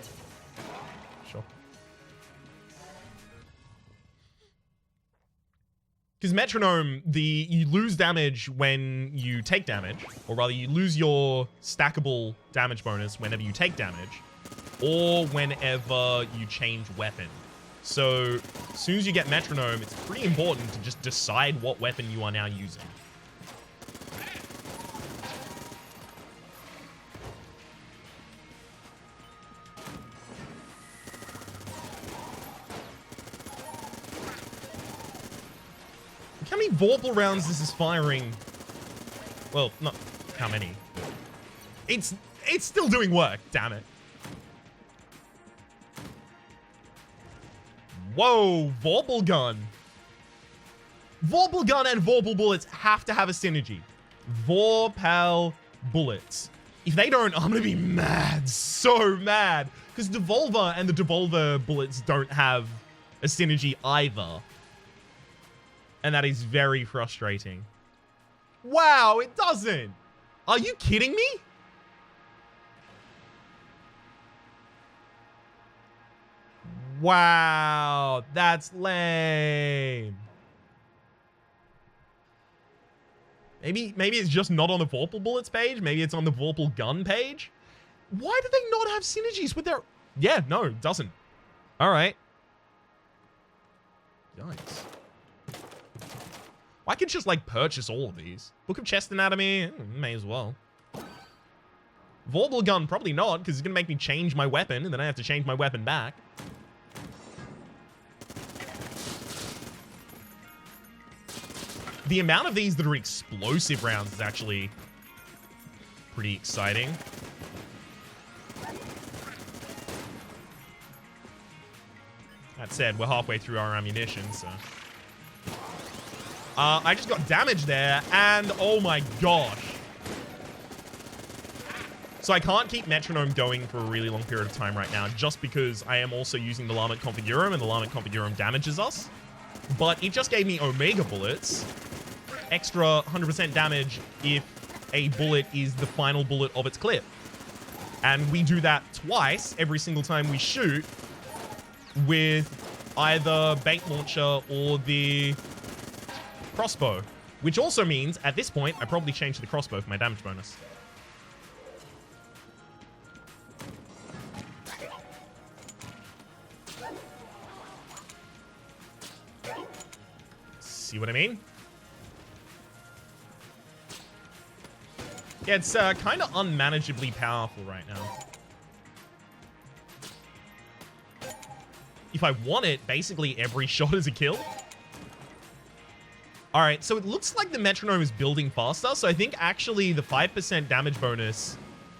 Sure. Because metronome, you lose damage when you take damage, or rather you lose your stackable damage bonus whenever you take damage, or whenever you change weapon. So as soon as you get metronome, it's pretty important to just decide what weapon you are now using. How many Vorpal rounds this is firing? Well, not how many. It's still doing work, damn it. Whoa, Vorpal gun. Vorpal gun and Vorpal bullets have to have a synergy. Vorpal bullets. If they don't, I'm gonna be mad, so mad. Because Devolver and the Devolver bullets don't have a synergy either. And that is very frustrating. Wow, it doesn't. Are you kidding me? Wow, that's lame. Maybe it's just not on the Vorpal bullets page. Maybe it's on the Vorpal gun page. Why do they not have synergies with their... Yeah, no, it doesn't. All right. Yikes. I could just, like, purchase all of these. Book of Chest Anatomy, may as well. Vorpal gun, probably not, because it's going to make me change my weapon, and then I have to change my weapon back. The amount of these that are explosive rounds is actually pretty exciting. That said, we're halfway through our ammunition, so... I just got damage there, and oh my gosh. So I can't keep metronome going for a really long period of time right now, just because I am also using the Lamet Configurum, and the Lamet Configurum damages us. but it just gave me Omega bullets. Extra 100% damage if a bullet is the final bullet of its clip. And we do that twice every single time we shoot with either bait launcher or the crossbow. Which also means, at this point, I probably changed the crossbow for my damage bonus. See what I mean? Yeah, it's kind of unmanageably powerful right now. If I want it, basically every shot is a kill. All right, so it looks like the metronome is building faster. So I think actually the 5% damage bonus,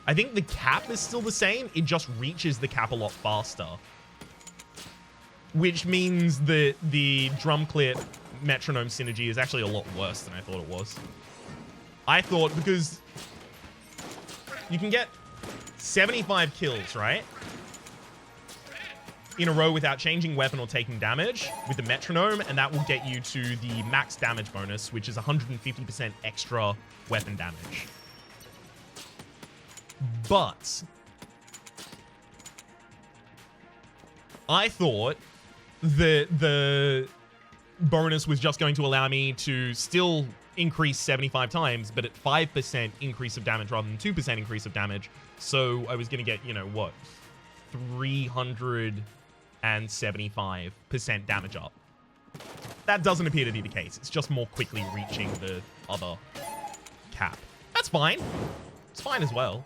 I think the cap is still the same. It just reaches the cap a lot faster. Which means that the drum clip metronome synergy is actually a lot worse than I thought it was. I thought because you can get 75 kills, right? In a row without changing weapon or taking damage with the metronome, and that will get you to the max damage bonus, which is 150% extra weapon damage. But I thought that the bonus was just going to allow me to still increase 75 times, but at 5% increase of damage rather than 2% increase of damage. So I was going to get, you know, what? 375% damage up. That doesn't appear to be the case. It's just more quickly reaching the other cap. That's fine. It's fine as well.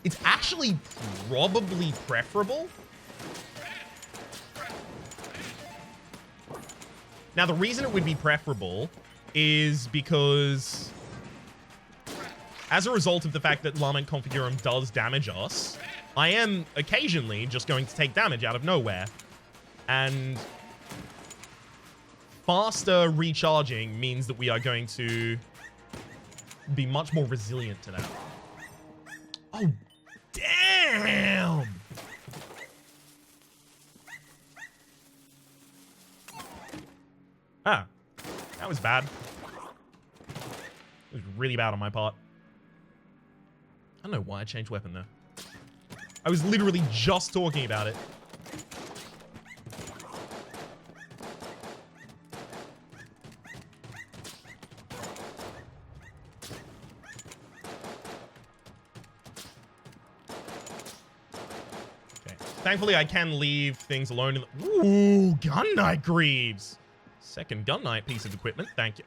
It's actually probably preferable. Now, the reason it would be preferable is because as a result of the fact that Lament Configurum does damage us, I am occasionally just going to take damage out of nowhere. And faster recharging means that we are going to be much more resilient to that. Oh, damn! Ah, that was bad. It was really bad on my part. I don't know why I changed weapon though. I was literally just talking about it. Okay. Thankfully, I can leave things alone. Ooh, Gun Knight Greaves. Second Gun Knight piece of equipment. Thank you.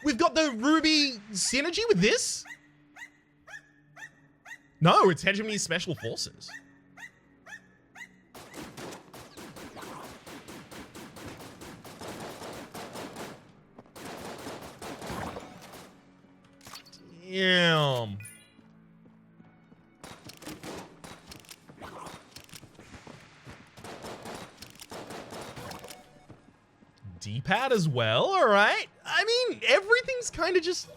We've got the Ruby synergy with this? No, it's Hegemon's Special Forces. Damn. D-pad as well, all right. I mean, everything's kind of just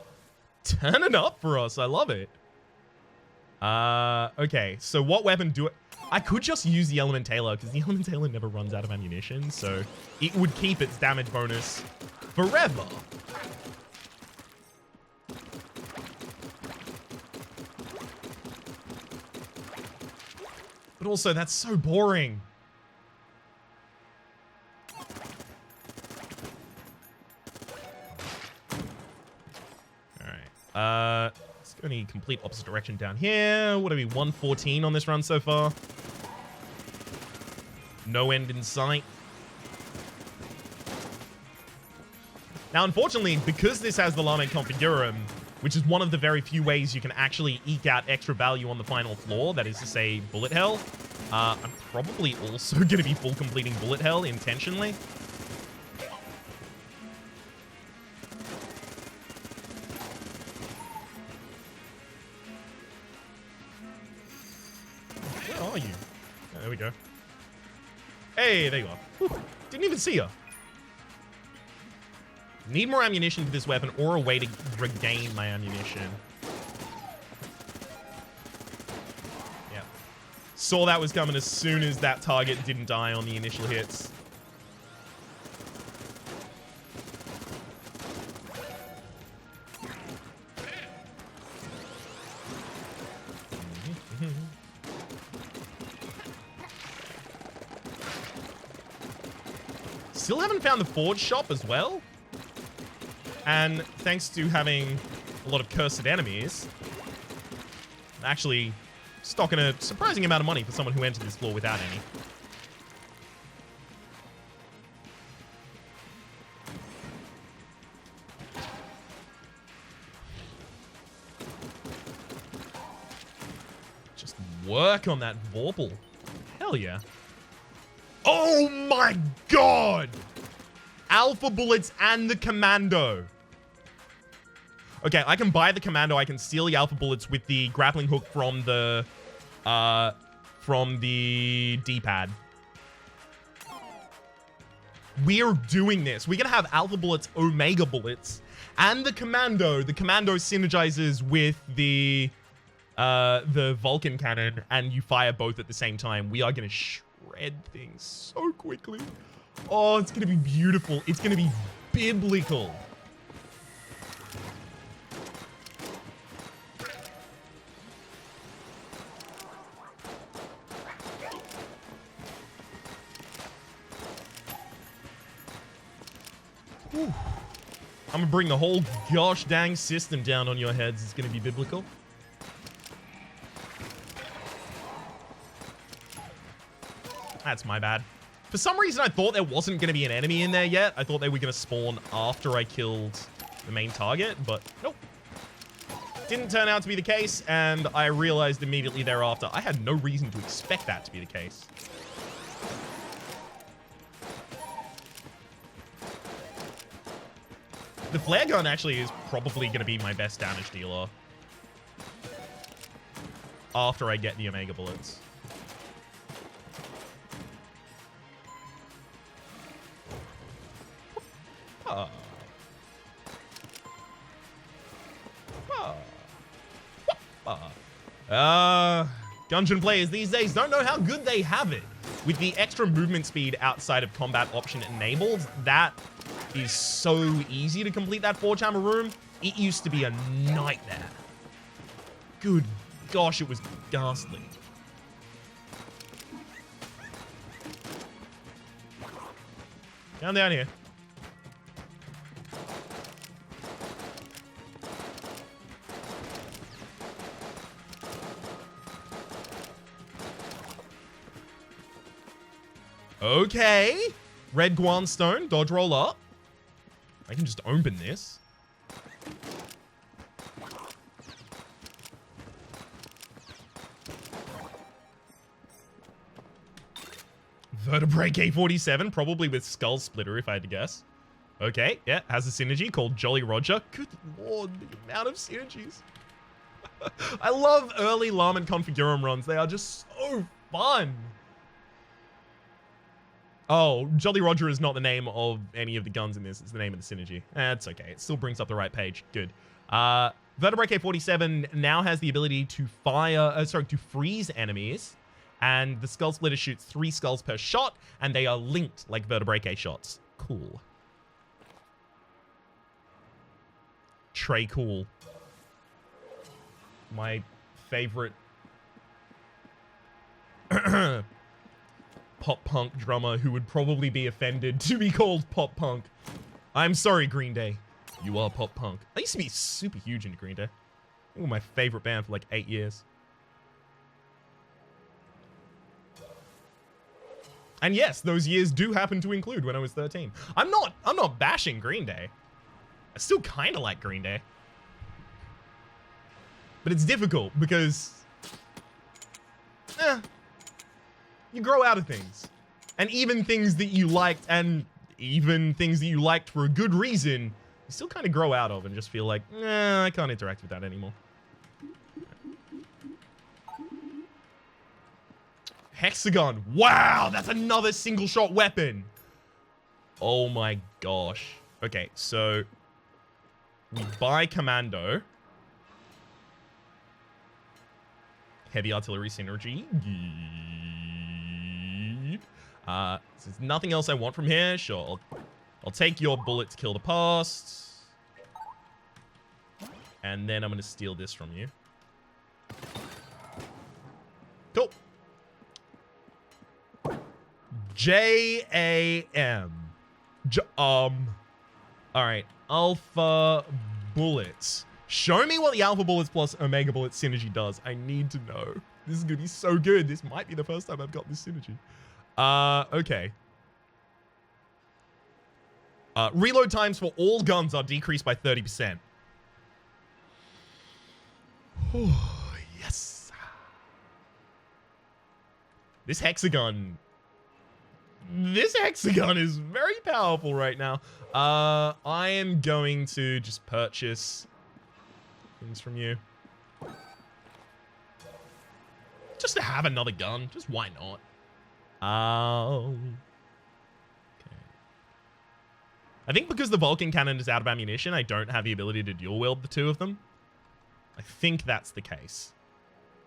turning up for us. I love it. Okay, so what weapon do I could just use the Elementaler, because the Elementaler never runs out of ammunition, so it would keep its damage bonus forever. But also, that's so boring. Alright, let's go in the complete opposite direction down here. What are we, 114 on this run so far? No end in sight. Now, unfortunately, because this has the Lament Configurum, which is one of the very few ways you can actually eke out extra value on the final floor, that is to say, bullet hell, I'm probably also going to be full completing bullet hell intentionally. Where are you? Oh, there we go. Hey, there you are. Whew, didn't even see her. Need more ammunition for this weapon or a way to regain my ammunition. Yeah. saw that was coming as soon as that target didn't die on the initial hits. Still haven't found the Forge shop as well. And thanks to having a lot of cursed enemies, I'm actually stocking a surprising amount of money for someone who entered this floor without any. Just work on that Vorpal. Hell yeah. Oh my god! Alpha bullets and the commando. Okay, I can buy the commando. I can steal the alpha bullets with the grappling hook from the D-pad. We're doing this. We're gonna have alpha bullets, omega bullets, and the commando. The commando synergizes with the Vulcan cannon, and you fire both at the same time. We are gonna shred things so quickly. Oh, it's gonna be beautiful. It's gonna be biblical. Whew. I'm gonna bring the whole gosh dang system down on your heads. It's gonna be biblical. That's my bad. For some reason, I thought there wasn't going to be an enemy in there yet. I thought they were going to spawn after I killed the main target, but nope. Didn't turn out to be the case, and I realized immediately thereafter I had no reason to expect that to be the case. The flare gun actually is probably going to be my best damage dealer after I get the omega bullets. Gungeon players these days don't know how good they have it. With the extra movement speed outside of combat option enabled, that is so easy to complete that 4-chamber room. It used to be a nightmare. Good gosh, it was ghastly. Down here. Okay. Red Guanstone, dodge roll up. I can just open this. Vertebrae K47, probably with Skull Splitter if I had to guess. Okay, yeah, has a synergy called Jolly Roger. Good lord, the amount of synergies. I love early Lament Configurum runs. They are just so fun. Oh, Jolly Roger is not the name of any of the guns in this. It's the name of the synergy. That's okay. It still brings up the right page. Good. Vertebrae K47 now has the ability to to freeze enemies. And the Skull Splitter shoots 3 skulls per shot, and they are linked like Vertebrae K shots. Cool. Trey Cool. My favorite pop punk drummer who would probably be offended to be called pop punk. I'm sorry, Green Day. You are pop punk. I used to be super huge into Green Day. They were my favorite band for like 8 years. And yes, those years do happen to include when I was 13. I'm not bashing Green Day. I still kind of like Green Day. But it's difficult because you grow out of things. And even things that you liked, and even things that you liked for a good reason, you still kind of grow out of and just feel like, I can't interact with that anymore. Hexagon. Wow, that's another single shot weapon. Oh my gosh. Okay, so we buy Commando. Heavy artillery synergy. So there's nothing else I want from here. Sure, I'll take your bullet to kill the past. And then I'm going to steal this from you. Cool. J-A-M. Alright. Alpha bullets. Show me what the alpha bullets plus omega bullets synergy does. I need to know. This is going to be so good. This might be the first time I've got this synergy. Okay. Reload times for all guns are decreased by 30%. Oh, yes. This hexagon is very powerful right now. I am going to just purchase things from you. Just to have another gun. Just why not? Okay. I think because the Vulcan cannon is out of ammunition, I don't have the ability to dual wield the two of them. I think that's the case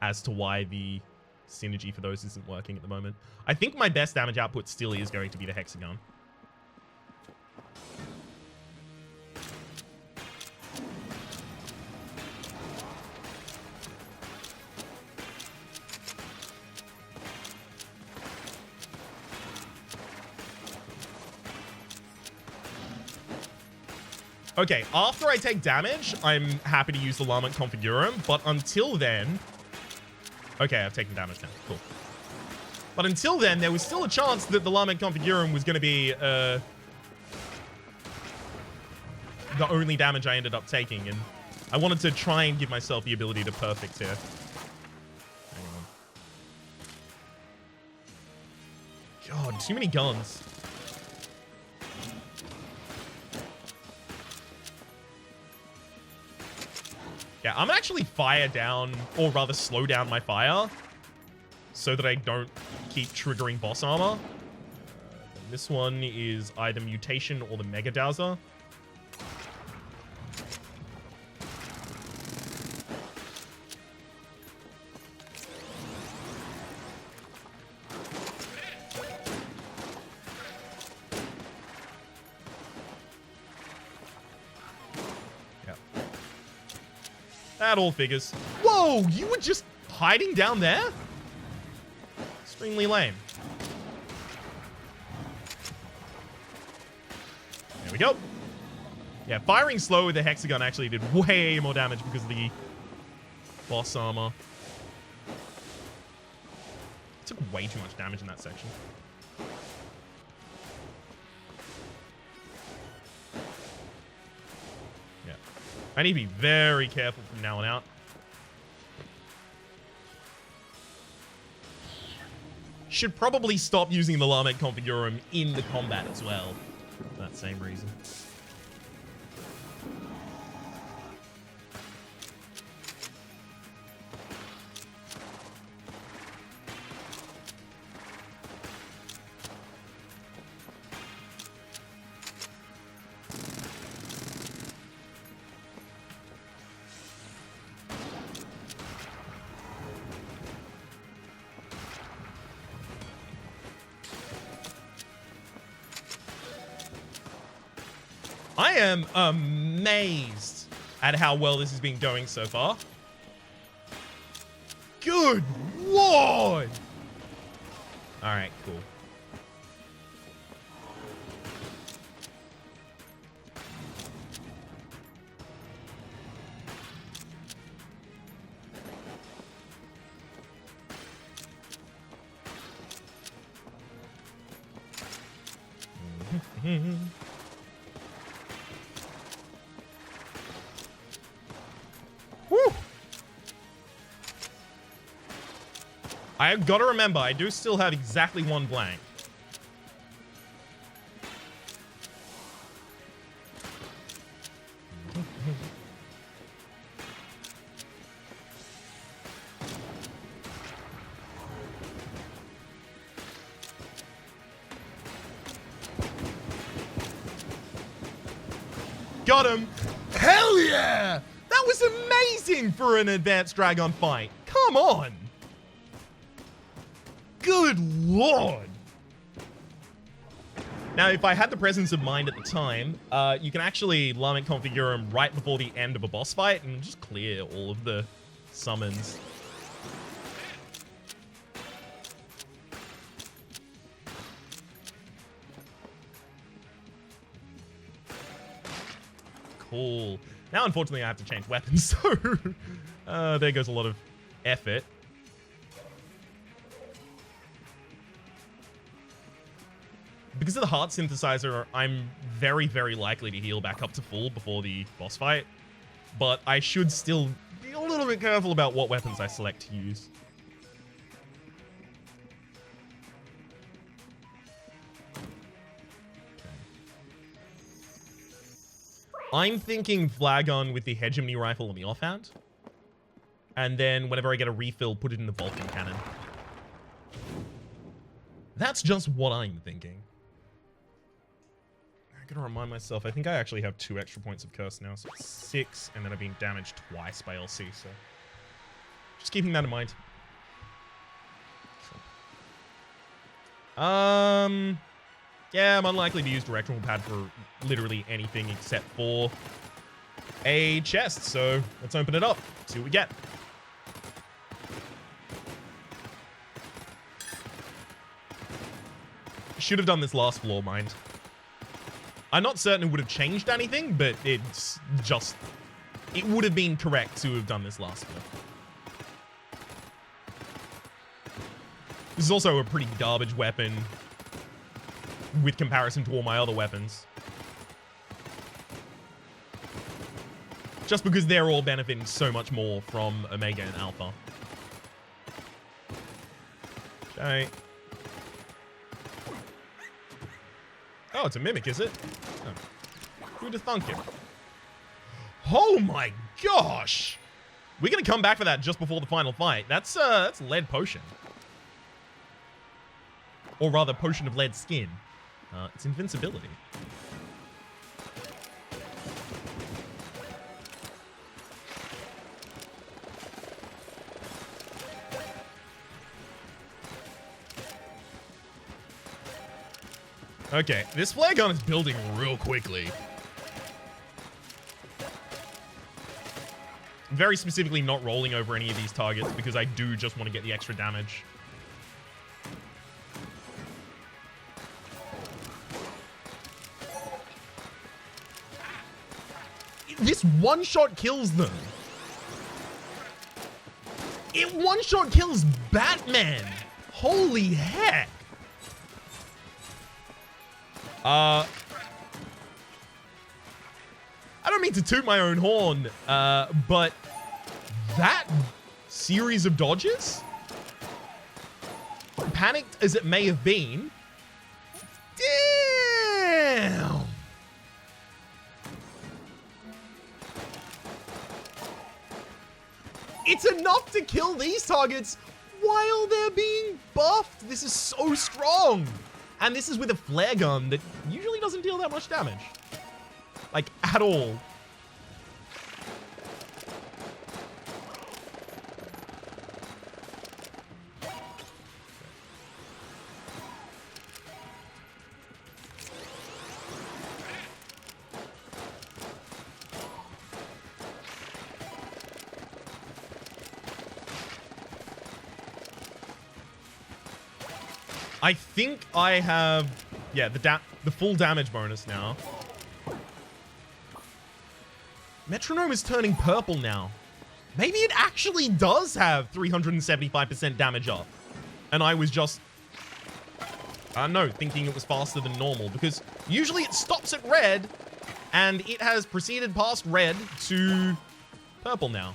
as to why the synergy for those isn't working at the moment. I think my best damage output still is going to be the hexagon. Okay, after I take damage, I'm happy to use the Lament Configurum, but until then... Okay, I've taken damage now. Cool. But until then, there was still a chance that the Lament Configurum was going to be the only damage I ended up taking, and I wanted to try and give myself the ability to perfect here. Hang on. God, too many guns. Yeah, I'm gonna actually fire down, or rather slow down my fire, so that I don't keep triggering boss armor. This one is either Mutation or the Mega Dowser. That all figures. Whoa, you were just hiding down there? Extremely lame. There we go. Yeah, firing slow with the hexagon actually did way more damage because of the boss armor. Took way too much damage in that section. I need to be very careful from now on out. Should probably stop using the Lament Configurum in the combat as well, for that same reason. I am amazed at how well this has been going so far. Good lord! Alright, cool. I've got to remember, I do still have exactly one blank. Got him! Hell yeah! That was amazing for an advanced dragon fight. Come on! Good lord. Now, if I had the presence of mind at the time, you can actually Lament configure him right before the end of a boss fight and just clear all of the summons. Cool. Now, unfortunately, I have to change weapons, so there goes a lot of effort. Because of the heart synthesizer, I'm very, very likely to heal back up to full before the boss fight. But I should still be a little bit careful about what weapons I select to use. I'm thinking Flagon with the hegemony rifle on the offhand. And then whenever I get a refill, put it in the Vulcan cannon. That's just what I'm thinking. I gotta remind myself, I think I actually have 2 extra points of curse now, so it's 6, and then I'm being damaged twice by LC, so just keeping that in mind. Yeah, I'm unlikely to use directional pad for literally anything except for a chest, so let's open it up, see what we get. Should have done this last floor, mind. I'm not certain it would have changed anything, but it's just... It would have been correct to have done this last floor. This is also a pretty garbage weapon with comparison to all my other weapons. Just because they're all benefiting so much more from Omega and Alpha. Okay. Oh, it's a mimic, is it? Oh. Who'd have thunk it? Oh my gosh! We're gonna come back for that just before the final fight. That's lead potion. Or rather, potion of lead skin. It's invincibility. Okay, this flare gun is building real quickly. Very specifically not rolling over any of these targets because I do just want to get the extra damage. This one-shot kills them. It one-shot kills Batman. Holy heck. I don't mean to toot my own horn, but that series of dodges, panicked as it may have been, damn. It's enough to kill these targets while they're being buffed. This is so strong. And this is with a flare gun that usually doesn't deal that much damage. Like, at all. I think I have, yeah, the full damage bonus now. Metronome is turning purple now. Maybe it actually does have 375% damage up. And I was just, I don't know, thinking it was faster than normal. Because usually it stops at red, and it has proceeded past red to purple now.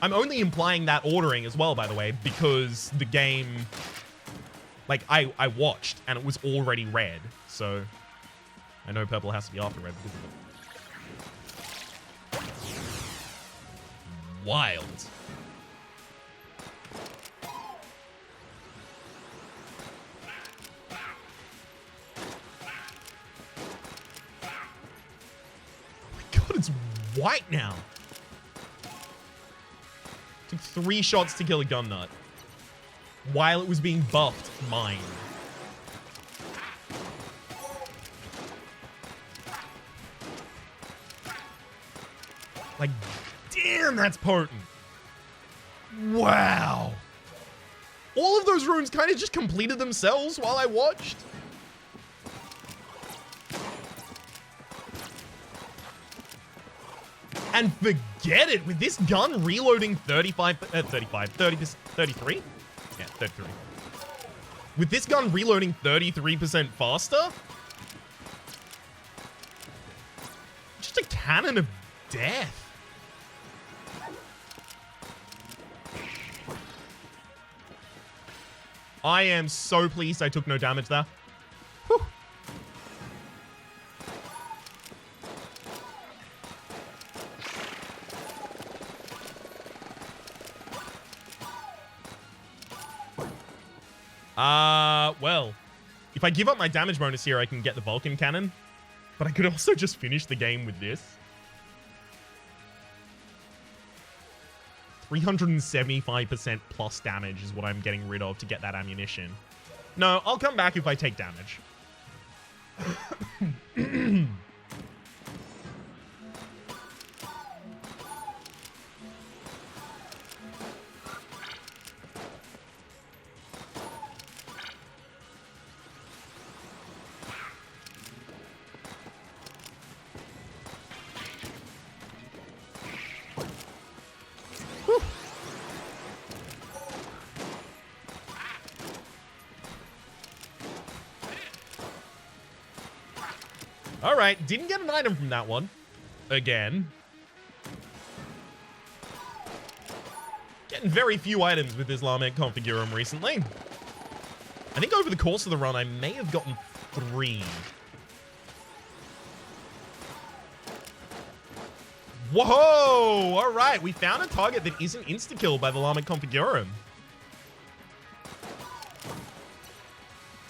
I'm only implying that ordering as well, by the way, because the game, like, I watched, and it was already red, so I know purple has to be after red because of it. Wild. Oh my god, it's white now. 3 shots to kill a gun nut while it was being buffed mine. Like, damn, that's potent. Wow. All of those runes kind of just completed themselves while I watched. And forget it, with this gun reloading 33? Yeah, 33. With this gun reloading 33% faster, just a cannon of death. I am so pleased I took no damage there. Whew. Well, if I give up my damage bonus here, I can get the Vulcan cannon. But I could also just finish the game with this. 375% plus damage is what I'm getting rid of to get that ammunition. No, I'll come back if I take damage. All right, didn't get an item from that one. Again. Getting very few items with Islamic Configurum recently. I think over the course of the run, I may have gotten 3. Whoa! All right, we found a target that isn't insta-kill by the Islamic Configurum.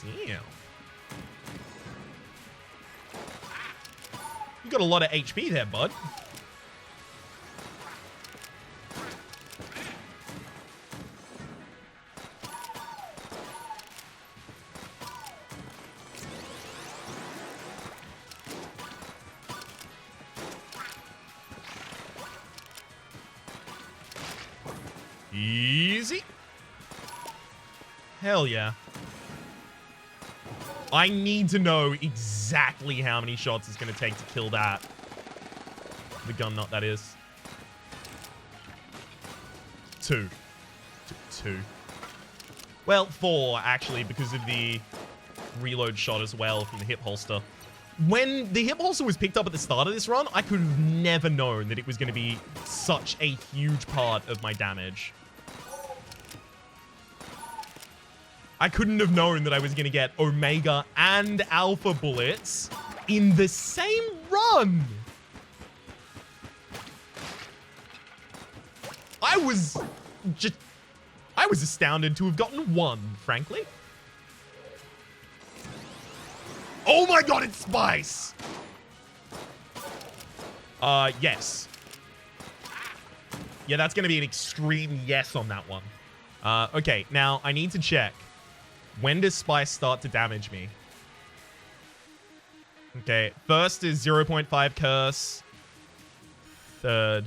Damn. You got a lot of HP there, bud. Easy. Hell yeah. I need to know exactly how many shots it's going to take to kill that. The gun nut, that is. 2. 2. Well, 4, actually, because of the reload shot as well from the hip holster. When the hip holster was picked up at the start of this run, I could have never known that it was going to be such a huge part of my damage. I couldn't have known that I was going to get Omega and Alpha bullets in the same run. I was astounded to have gotten 1, frankly. Oh my god, it's Spice! Yes. Yeah, that's going to be an extreme yes on that one. Okay, now I need to check. When does Spice start to damage me? Okay, first is 0.5 curse. Third.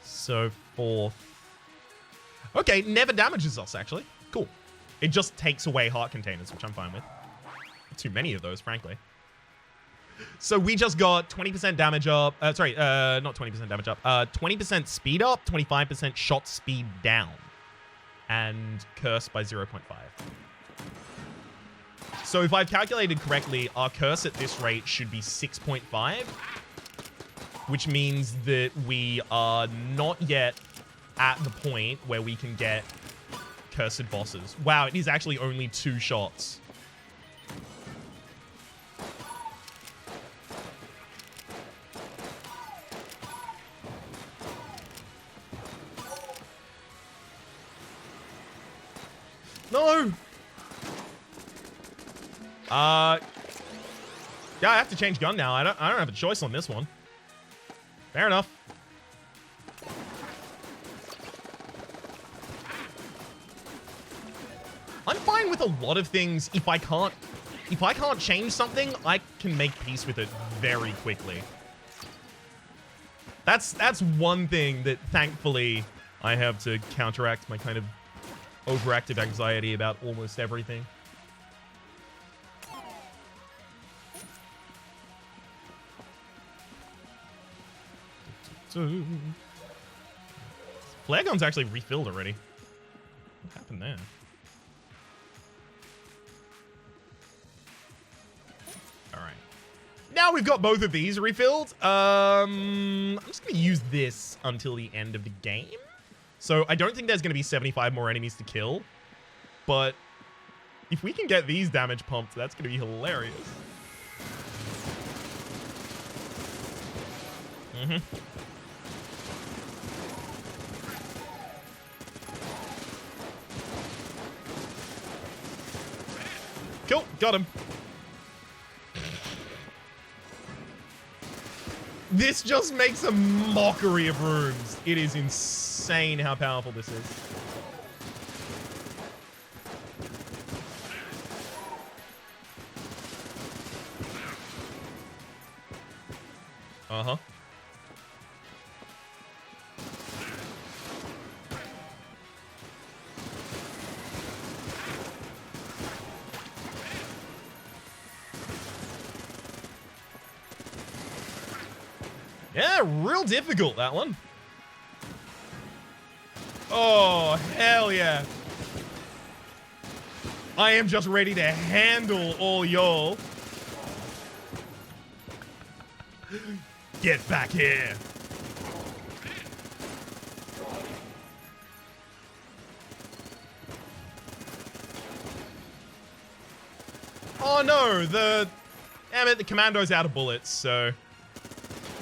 So fourth. Okay, never damages us, actually. Cool. It just takes away heart containers, which I'm fine with. Too many of those, frankly. So we just got 20% damage up. Not 20% damage up. 20% speed up, 25% shot speed down. And curse by 0.5. So if I've calculated correctly, our curse at this rate should be 6.5, which means that we are not yet at the point where we can get cursed bosses. Wow, it is actually only 2 shots. No! Yeah, I have to change gun now. I don't have a choice on this one. Fair enough. fine with a lot of things. If I can't change something, I can make peace with it very quickly. That's one thing that thankfully I have to counteract my kind of overactive anxiety about almost everything. Flare gun's actually refilled already. What happened there? Alright. Now we've got both of these refilled. I'm just going to use this until the end of the game. So I don't think there's going to be 75 more enemies to kill. But if we can get these damage pumped, that's going to be hilarious. Cool, got him. This just makes a mockery of rooms. It is insane how powerful this is. Uh-huh. Yeah, real difficult, that one. Oh, hell yeah. I am just ready to handle all y'all. Get back here. Oh no, damn it, the commando's out of bullets, so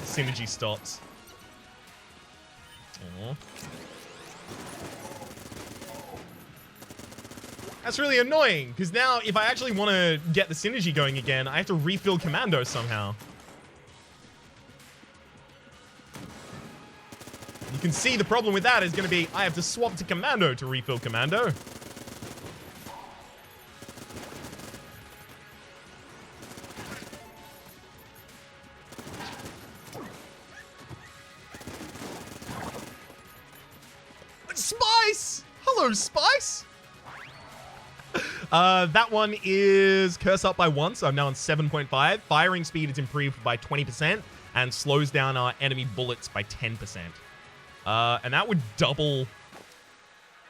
synergy stops. Aww. That's really annoying, because now if I actually want to get the synergy going again, I have to refill commando somehow. You can see the problem with that is going to be I have to swap to commando to refill commando. Spice! Hello, Spice! That one is curse up by 1, so I'm now on 7.5. Firing speed is improved by 20% and slows down our enemy bullets by 10%. And that would double...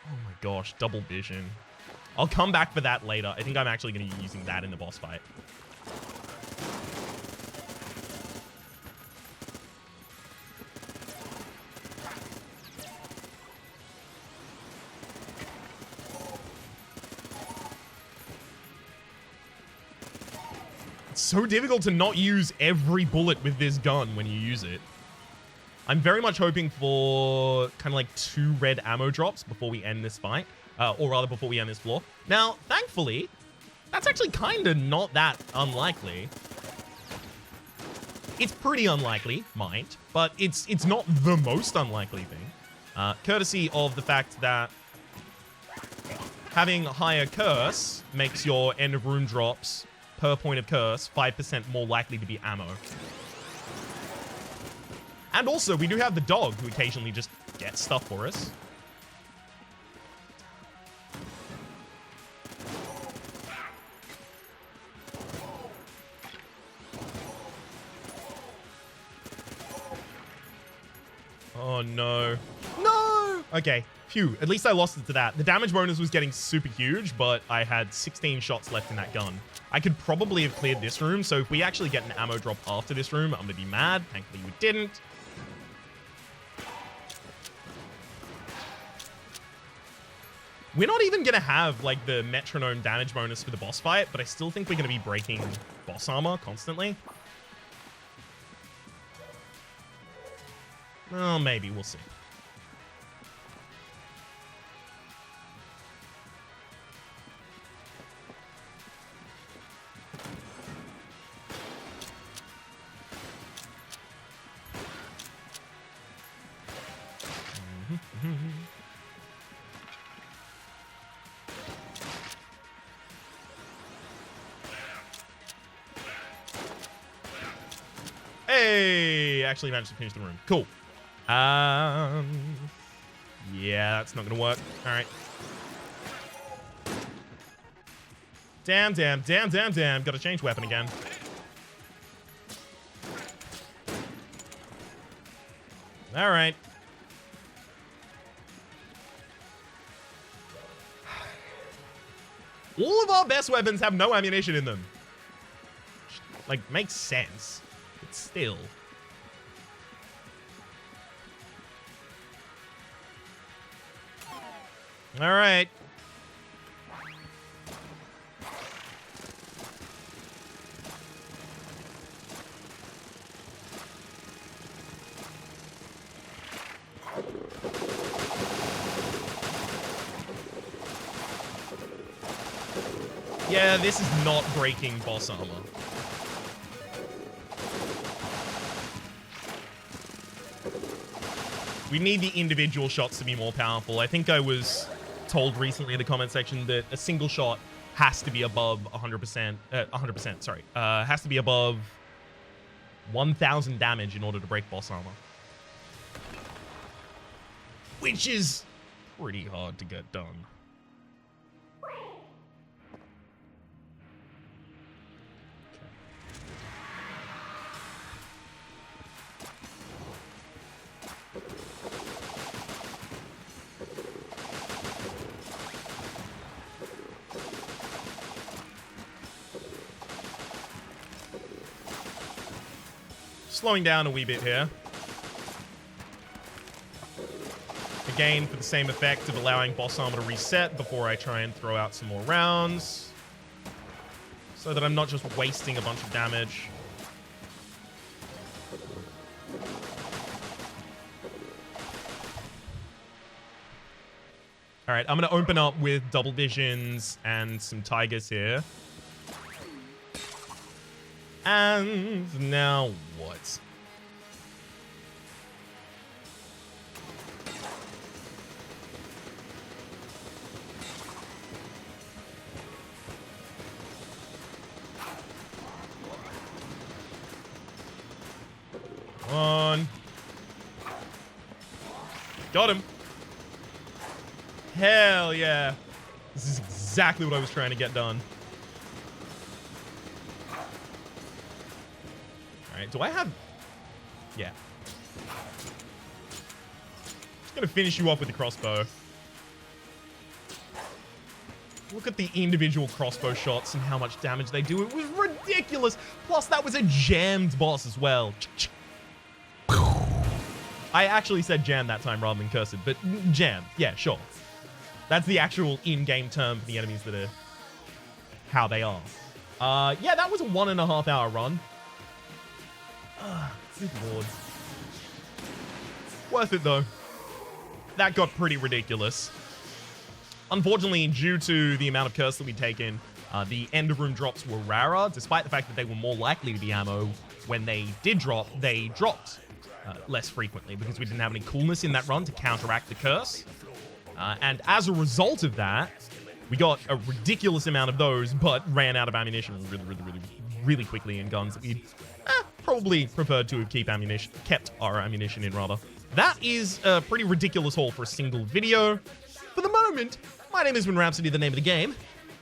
Oh my gosh, double vision. I'll come back for that later. I think I'm actually going to be using that in the boss fight. It's so difficult to not use every bullet with this gun when you use it. I'm very much hoping for kind of like 2 red ammo drops before we end this fight. Or rather, before we end this floor. Now, thankfully, that's actually kind of not that unlikely. It's pretty unlikely, mind, but it's not the most unlikely thing. Courtesy of the fact that having higher curse makes your end of room drops per point of curse 5% more likely to be ammo. And also, we do have the dog who occasionally just gets stuff for us. Oh, no. No! Okay, phew. At least I lost it to that. The damage bonus was getting super huge, but I had 16 shots left in that gun. I could probably have cleared this room, so if we actually get an ammo drop after this room, I'm gonna be mad. Thankfully, we didn't. We're not even gonna have, like, the metronome damage bonus for the boss fight, but I still think we're gonna be breaking boss armor constantly. Well, maybe. We'll see. Hey! Actually managed to finish the room. Cool. Yeah, that's not gonna work. All right. Damn. Gotta change weapon again. All right. All of our best weapons have no ammunition in them. Like, makes sense. But still. All right. Yeah, this is not breaking boss armor. We need the individual shots to be more powerful. I think I was told recently in the comment section that a single shot has to be above 100%, has to be above 1,000 damage in order to break boss armor. Which is pretty hard to get done. Slowing down a wee bit here. Again, for the same effect of allowing boss armor to reset before I try and throw out some more rounds. So that I'm not just wasting a bunch of damage. Alright, I'm going to open up with double visions and some tigers here. And now what? Come on. Got him. Hell yeah. This is exactly what I was trying to get done. Do I have... Yeah. Just gonna finish you off with the crossbow. Look at the individual crossbow shots and how much damage they do. It was ridiculous. Plus, that was a jammed boss as well. I actually said jam that time rather than cursed, but jam. Yeah, sure. That's the actual in-game term for the enemies that are how they are. Yeah, that was a 1.5 hour run. Good lord. Worth it though. That got pretty ridiculous. Unfortunately, due to the amount of curse that we'd taken, the end of room drops were rarer, despite the fact that they were more likely to be ammo. When they did drop, they dropped less frequently because we didn't have any coolness in that run to counteract the curse. And as a result of that, we got a ridiculous amount of those, but ran out of ammunition really quickly in guns that we'd probably preferred to have kept our ammunition in, rather. That is a pretty ridiculous haul for a single video. For the moment, my name has been Rhapsody, the name of the game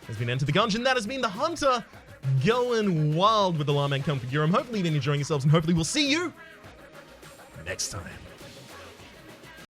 has been Enter the Gungeon. That has been the Hunter going wild with the Lawman Come for Gurum. Hopefully you've been enjoying yourselves, and hopefully we'll see you next time.